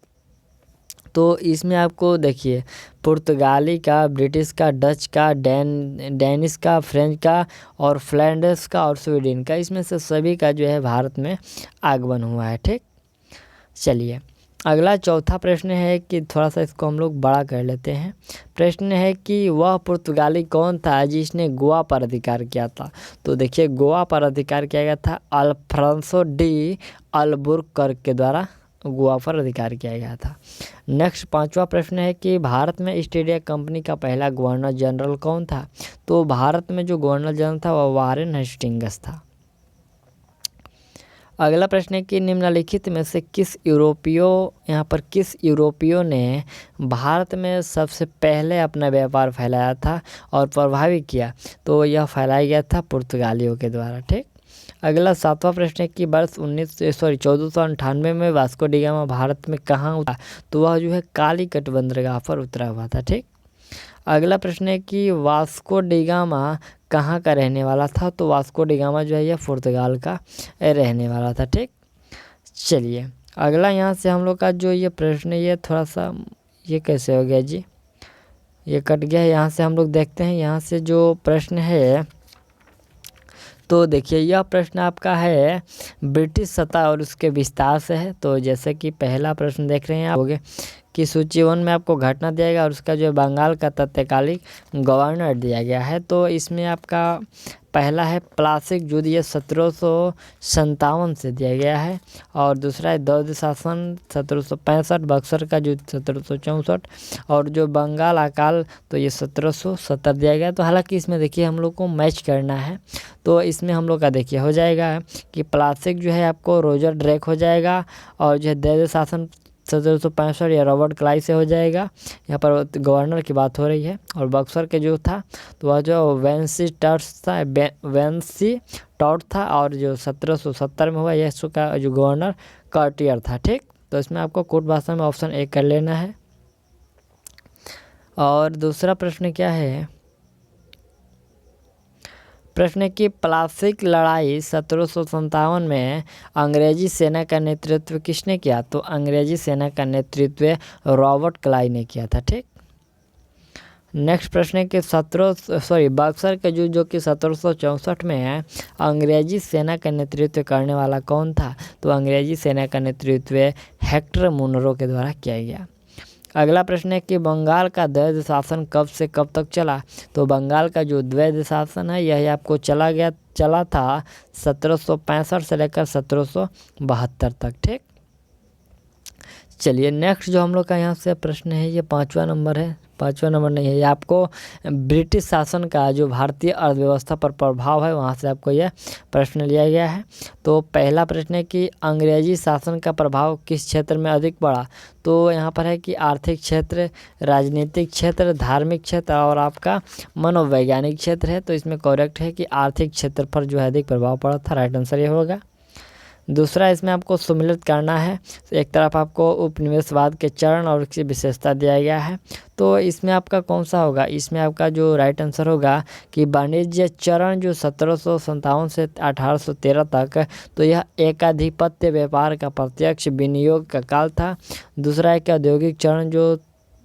तो इसमें आपको देखिए पुर्तगाली का, ब्रिटिश का, डच का, डेनिश का, फ्रेंच का और फ्लैंडर्स का और स्वीडन का, इसमें से सभी का जो है भारत में आगमन हुआ है। ठीक, चलिए अगला चौथा प्रश्न है कि थोड़ा सा इसको हम लोग बड़ा कर लेते हैं। प्रश्न है कि वह पुर्तगाली कौन था जिसने गोवा पर अधिकार किया था? तो देखिए गोवा पर अधिकार किया गया था अल्फ्रांसो डी अल्बुकर्क के द्वारा गोवा पर अधिकार किया गया था। नेक्स्ट पांचवा प्रश्न है कि भारत में ईस्ट इंडिया कंपनी का पहला गवर्नर जनरल कौन था? तो भारत में जो गवर्नर जनरल था वह वारेन हेस्टिंग्स था। अगला प्रश्न है कि निम्नलिखित में से किस यूरोपियों ने भारत में सबसे पहले अपना व्यापार फैलाया था और प्रभावित किया? तो यह फैलाया गया था पुर्तगालियों के द्वारा। ठीक, अगला सातवां प्रश्न है कि वर्ष 1498 में वास्को डी गामा भारत में कहाँ उतरा? तो वह जो है कालीकट बंदरगाह पर उतरा हुआ था। ठीक, अगला प्रश्न है कि वास्को डी गामा कहाँ का रहने वाला था? तो वास्को डी गामा जो है यह पुर्तगाल का रहने वाला था। ठीक, चलिए अगला यहाँ से हम लोग का जो ये प्रश्न ये थोड़ा सा ये कैसे हो गया जी, ये कट गया है। यहाँ से हम लोग देखते हैं यहाँ से जो प्रश्न है, तो देखिए यह प्रश्न आपका है ब्रिटिश सत्ता और उसके विस्तार से है। तो जैसे कि पहला प्रश्न देख रहे हैं आप होगे कि सूची 1 में आपको घटना दिया गया और उसका जो बंगाल का तत्कालिक गवर्नर दिया गया है। तो इसमें आपका पहला है प्लासिक युद्ध, ये 1757 से दिया गया है। और दूसरा है द्वैध शासन 1765, बक्सर का युद्ध 1764 और जो बंगाल अकाल तो ये 1770 दिया गया। तो हालांकि इसमें देखिए हम लोग को मैच करना है, तो इसमें हम लोग का देखिए हो जाएगा कि प्लासिक जो है आपको रोजर ड्रेक हो जाएगा और जो है द्वैध शासन 1765 या रॉबर्ट क्लाइव से हो जाएगा। यहाँ पर गवर्नर की बात हो रही है। और बक्सर के जो था तो वह जो वेंसी टॉट था और जो 1770 में हुआ यह का जो गवर्नर कार्टियर था। ठीक, तो इसमें आपको कोड भाषा में ऑप्शन ए कर लेना है। और दूसरा प्रश्न क्या है? प्रश्न की प्लासिक लड़ाई 1757 में अंग्रेजी सेना का नेतृत्व किसने किया? तो अंग्रेजी सेना का नेतृत्व रॉबर्ट क्लाइव ने किया था। ठीक, नेक्स्ट प्रश्न है कि बक्सर के युद्ध जो कि 1764 में है, अंग्रेजी सेना का नेतृत्व करने वाला कौन था? तो अंग्रेजी सेना का नेतृत्व हेक्टर मुनरो के द्वारा किया गया। अगला प्रश्न है कि बंगाल का द्वैध शासन कब से कब तक चला? तो बंगाल का जो द्वैध शासन है यह आपको चला था 1765 से लेकर 1772 तक। ठीक, चलिए नेक्स्ट जो हम लोग का यहाँ से प्रश्न है ये पाँचवा नंबर है, पाँचवा नंबर नहीं है, ये आपको ब्रिटिश शासन का जो भारतीय अर्थव्यवस्था पर प्रभाव है वहाँ से आपको यह प्रश्न लिया गया है। तो पहला प्रश्न है कि अंग्रेजी शासन का प्रभाव किस क्षेत्र में अधिक पड़ा? तो यहाँ पर है कि आर्थिक क्षेत्र, राजनीतिक क्षेत्र, धार्मिक क्षेत्र और आपका मनोवैज्ञानिक क्षेत्र है। तो इसमें करेक्ट है कि आर्थिक क्षेत्र पर जो है अधिक प्रभाव पड़ा था। राइट आंसर ये होगा। दूसरा इसमें आपको सम्मिलित करना है। एक तरफ आपको उपनिवेशवाद के चरण और उसकी विशेषता दिया गया है। तो इसमें आपका कौन सा होगा, इसमें आपका जो राइट आंसर होगा कि वाणिज्य चरण जो 1757 से 1813 तक, तो यह एकाधिपत्य व्यापार का प्रत्यक्ष विनियोग का काल था। दूसरा है कि औद्योगिक चरण जो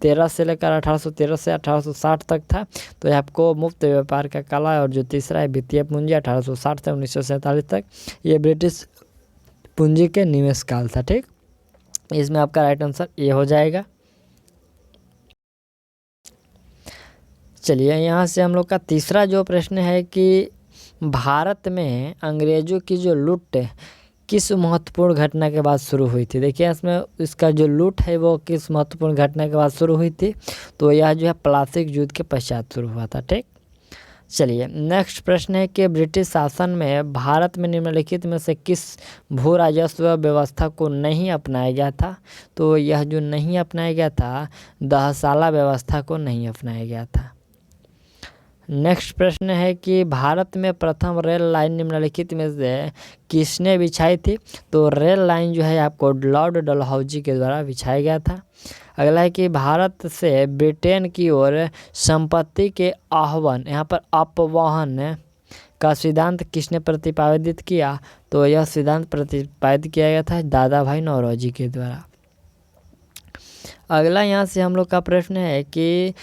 13 से लेकर 1813 से 1860 तक था, तो यह आपको मुक्त व्यापार का काल है। और जो तीसरा है वित्तीय पूंजी 1860 से 1947 तक, ये ब्रिटिश पूंजी के निवेश काल था। ठीक, इसमें आपका राइट आंसर ये हो जाएगा। चलिए यहाँ से हम लोग का तीसरा जो प्रश्न है कि भारत में अंग्रेजों की जो लूट किस महत्वपूर्ण घटना के बाद शुरू हुई थी। देखिए इसमें इसका जो लूट है वो किस महत्वपूर्ण घटना के बाद शुरू हुई थी, तो यह जो है प्लासी युद्ध के पश्चात शुरू हुआ था। ठीक, चलिए नेक्स्ट प्रश्न है कि ब्रिटिश शासन में भारत में निम्नलिखित में से किस भू राजस्व व्यवस्था को नहीं अपनाया गया था। तो यह जो नहीं अपनाया गया था, दहसाला व्यवस्था को नहीं अपनाया गया था। नेक्स्ट प्रश्न है कि भारत में प्रथम रेल लाइन निम्नलिखित में से किसने बिछाई थी। तो रेल लाइन जो है आपको लॉर्ड डलहौजी के द्वारा बिछाया गया था। अगला है कि भारत से ब्रिटेन की ओर संपत्ति के आह्वान, यहाँ पर अपवहन का सिद्धांत किसने प्रतिपादित किया। तो यह सिद्धांत प्रतिपादित किया गया था दादा भाई नौरोजी के द्वारा। अगला यहाँ से हम लोग का प्रश्न है कि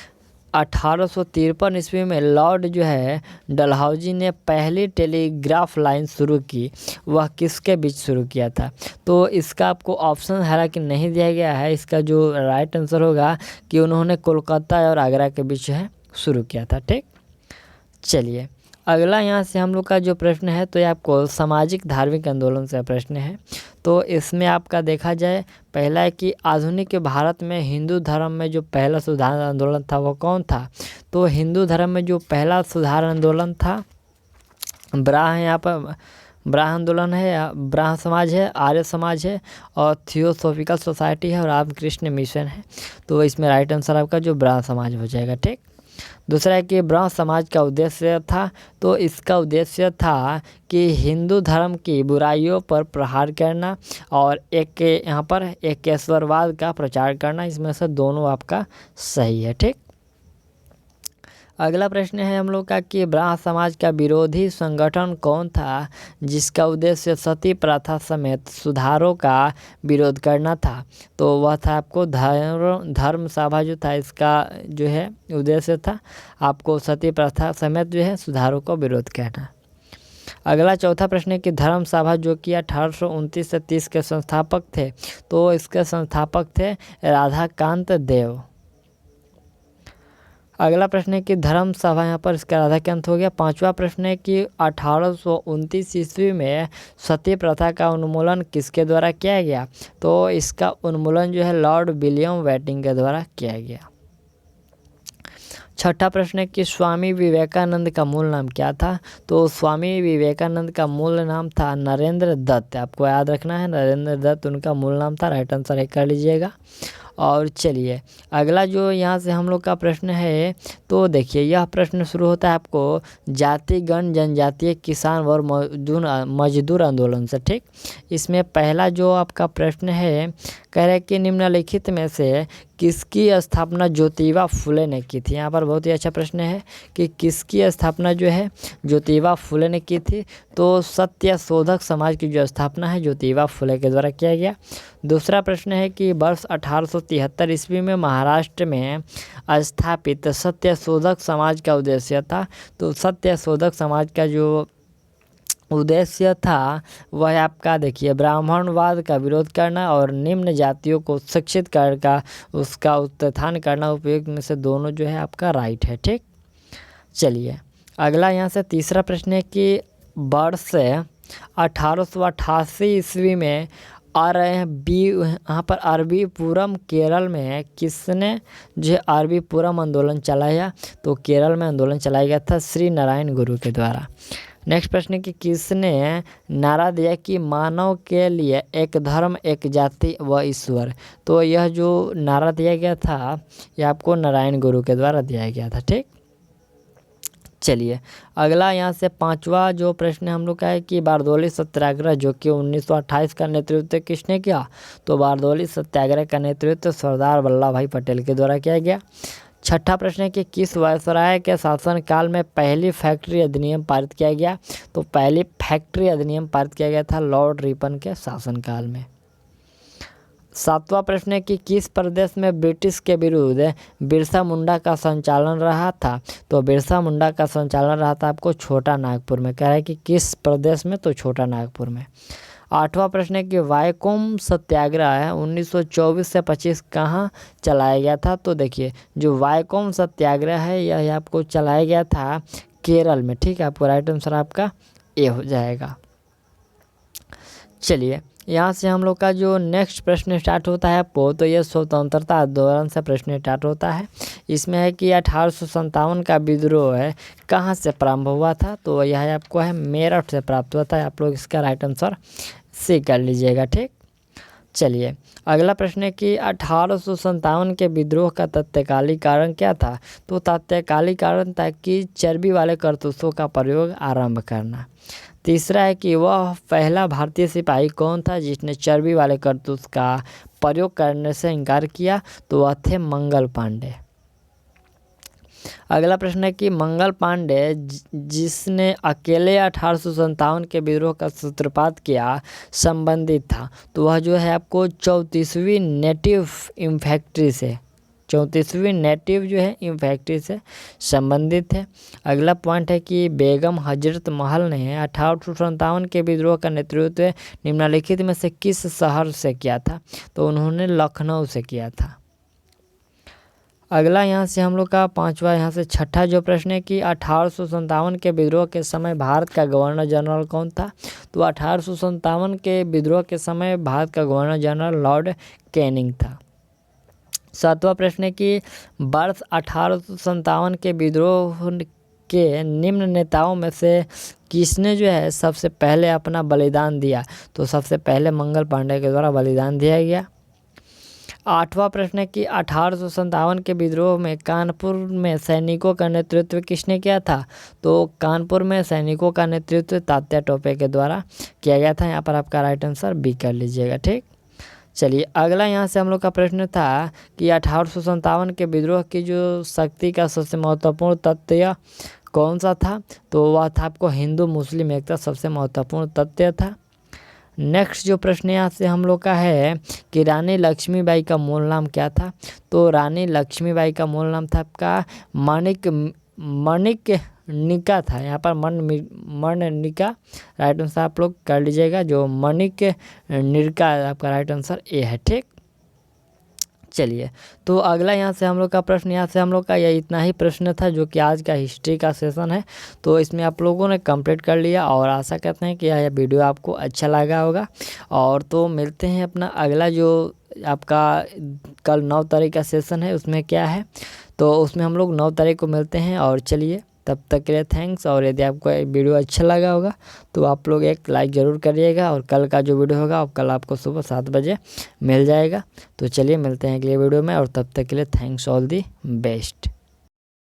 1853 ईस्वी में लॉर्ड जो है डलहौजी ने पहली टेलीग्राफ लाइन शुरू की, वह किसके बीच शुरू किया था। तो इसका आपको ऑप्शन हालांकि नहीं दिया गया है। इसका जो राइट आंसर होगा कि उन्होंने कोलकाता और आगरा के बीच है शुरू किया था। ठीक, चलिए अगला यहाँ से हम लोग का जो प्रश्न है, तो ये आपको सामाजिक धार्मिक आंदोलन से प्रश्न है। तो इसमें आपका देखा जाए, पहला है कि आधुनिक भारत में हिंदू धर्म में जो पहला सुधार आंदोलन था वो कौन था। तो हिंदू धर्म में जो पहला सुधार आंदोलन था ब्राह्म, यहाँ पर ब्राह्म आंदोलन है, ब्राह्म समाज है, आर्य समाज है और थियोसॉफिकल सोसाइटी है और रामकृष्ण मिशन है। तो इसमें राइट आंसर आपका जो ब्राह्म समाज हो जाएगा। ठीक, दूसरा है कि ब्राह्म समाज का उद्देश्य था, तो इसका उद्देश्य था कि हिंदू धर्म की बुराइयों पर प्रहार करना और एक यहाँ पर एकेश्वरवाद का प्रचार करना। इसमें से दोनों आपका सही है। ठीक, अगला प्रश्न है हम लोग का कि ब्राह्म समाज का विरोधी संगठन कौन था जिसका उद्देश्य सती प्रथा समेत सुधारों का विरोध करना था। तो वह था आपको धर्म सभा जो था, इसका जो है उद्देश्य था आपको सती प्रथा समेत जो है सुधारों को विरोध करना। अगला चौथा प्रश्न है कि धर्म सभा जो कि 1829 से 30 के संस्थापक थे, तो इसके संस्थापक थे राधाकांत देव। अगला प्रश्न है कि धर्म सभा, यहाँ पर इसका राधाकांत हो गया। पांचवा प्रश्न है कि 1829 ईस्वी में सती प्रथा का उन्मूलन किसके द्वारा किया गया। तो इसका उन्मूलन जो है लॉर्ड विलियम वेटिंग के द्वारा किया गया। छठा प्रश्न है कि स्वामी विवेकानंद का मूल नाम क्या था। तो स्वामी विवेकानंद का मूल नाम था नरेंद्र दत्त। आपको याद रखना है, नरेंद्र दत्त उनका मूल नाम था। राइट आंसर एक कर लीजिएगा। और चलिए अगला जो यहाँ से हम लोग का प्रश्न है, तो देखिए यह प्रश्न शुरू होता है आपको जातिगण जनजातीय किसान और मजदूर आंदोलन से। ठीक, इसमें पहला जो आपका प्रश्न है, कह रहे कि निम्नलिखित में से किसकी स्थापना ज्योतिबा फुले ने की थी। यहाँ पर बहुत ही अच्छा प्रश्न है कि किसकी स्थापना जो है ज्योतिबा फुले ने की थी। तो सत्यशोधक समाज की जो स्थापना है ज्योतिबा फुले के द्वारा किया गया। दूसरा प्रश्न है कि वर्ष 1873 ईस्वी में महाराष्ट्र में स्थापित सत्यशोधक समाज का उद्देश्य था। तो सत्यशोधक समाज का जो उद्देश्य था वह आपका देखिए ब्राह्मणवाद का विरोध करना और निम्न जातियों को शिक्षित कर उसका उत्थान करना। उपयुक्त में से दोनों जो है आपका राइट है। ठीक, चलिए अगला यहाँ से तीसरा प्रश्न है कि वर्ष 1888 ईस्वी में यहाँ पर अरबी पुरम केरल में किसने जो अरबी पुरम आंदोलन चलाया। तो केरल में आंदोलन चलाया गया था श्री नारायण गुरु के द्वारा। नेक्स्ट प्रश्न है कि किसने नारा दिया कि मानव के लिए एक धर्म एक जाति व ईश्वर। तो यह जो नारा दिया गया था यह आपको नारायण गुरु के द्वारा दिया गया था। ठीक, चलिए अगला यहाँ से पांचवा जो प्रश्न हम लोग का है कि बारदौली सत्याग्रह जो कि 1928 का नेतृत्व किसने किया, तो बारदौली सत्याग्रह का नेतृत्व सरदार वल्लभ भाई पटेल के द्वारा किया गया। छठा प्रश्न है कि किस वायसराय के शासनकाल में पहली फैक्ट्री अधिनियम पारित किया गया, तो पहली फैक्ट्री अधिनियम पारित किया गया था लॉर्ड रिपन के शासनकाल में। सातवां प्रश्न है कि किस प्रदेश में ब्रिटिश के विरुद्ध बिरसा मुंडा का संचालन रहा था, तो बिरसा मुंडा का संचालन रहा था आपको छोटा नागपुर में। कह रहा है कि किस प्रदेश में, तो छोटा नागपुर में। आठवां प्रश्न है कि वायकोम सत्याग्रह है 1924 से 25 कहाँ चलाया गया था, तो देखिए जो वायकोम सत्याग्रह है यह आपको चलाया गया था केरल में। ठीक है, आपको राइट आंसर आपका ए हो जाएगा। चलिए यहाँ से हम लोग का जो नेक्स्ट प्रश्न स्टार्ट होता है आपको, तो ये स्वतंत्रता आंदोलन से प्रश्न स्टार्ट होता है। इसमें है कि 1857 का विद्रोह है कहाँ से प्रारंभ हुआ था, तो यह आपको है मेरठ से प्राप्त हुआ था। आप लोग इसका राइट आंसर सी कर लीजिएगा। ठीक, चलिए अगला प्रश्न है कि 1857 के विद्रोह का तत्कालिक कारण क्या था, तो तत्कालिक कारण था कि चर्बी वाले कारतूसों का प्रयोग आरंभ करना। तीसरा है कि वह पहला भारतीय सिपाही कौन था जिसने चर्बी वाले कारतूस का प्रयोग करने से इनकार किया, तो वह थे मंगल पांडे। अगला प्रश्न है कि मंगल पांडे जिसने अकेले 1857 के विद्रोह का सूत्रपात किया संबंधित था, तो वह जो है आपको 34वीं नेटिव इन्फैंट्री से 34वीं नेटिव जो है इन्फैंट्री से संबंधित है। अगला पॉइंट है कि बेगम हजरत महल ने 1857 के विद्रोह का नेतृत्व निम्नलिखित में से किस शहर से किया था, तो उन्होंने लखनऊ से किया था। अगला यहाँ से हम लोग का पांचवा यहाँ से छठा जो प्रश्न है कि 1857 के विद्रोह के समय भारत का गवर्नर जनरल कौन था, तो 1857 के विद्रोह के समय भारत का गवर्नर जनरल लॉर्ड कैनिंग था। सातवां प्रश्न है कि वर्ष 1857 के विद्रोह के निम्न नेताओं में से किसने जो है सबसे पहले अपना बलिदान दिया, तो सबसे पहले मंगल पांडे के द्वारा बलिदान दिया गया। आठवां प्रश्न है कि 1857 के विद्रोह में कानपुर में सैनिकों का नेतृत्व किसने किया था, तो कानपुर में सैनिकों का नेतृत्व तात्या टोपे के द्वारा किया गया था। यहाँ पर आपका राइट आंसर बी कर लीजिएगा। ठीक, चलिए अगला यहाँ से हम लोग का प्रश्न था कि 1857 के विद्रोह की जो शक्ति का सबसे महत्वपूर्ण तथ्य कौन सा था, तो वह था आपको हिंदू मुस्लिम एकता सबसे महत्वपूर्ण तथ्य था। नेक्स्ट जो प्रश्न यहाँ से हम लोग का है कि रानी लक्ष्मीबाई का मूल नाम क्या था, तो रानी लक्ष्मीबाई का मूल नाम था आपका मणिकर्णिका था। यहाँ पर मणिकर्णिका राइट आंसर आप लोग कर लीजिएगा। जो मणिकर्णिका आपका राइट आंसर ए है। ठीक, चलिए तो अगला यहाँ से हम लोग का प्रश्न यहाँ से हम लोग का यह इतना ही प्रश्न था जो कि आज का हिस्ट्री का सेशन है। तो इसमें आप लोगों ने कंप्लीट कर लिया और आशा करते हैं कि यह वीडियो आपको अच्छा लगा होगा। और तो मिलते हैं अपना अगला जो आपका कल 9 तारीख का सेशन है उसमें क्या है, तो उसमें हम लोग 9 तारीख को मिलते हैं। और चलिए तब तक के लिए थैंक्स। और यदि आपको वीडियो अच्छा लगा होगा तो आप लोग एक लाइक ज़रूर करिएगा। और कल का जो वीडियो होगा वो कल आपको सुबह 7 बजे मिल जाएगा। तो चलिए मिलते हैं अगले वीडियो में, और तब तक के लिए थैंक्स ऑल दी बेस्ट।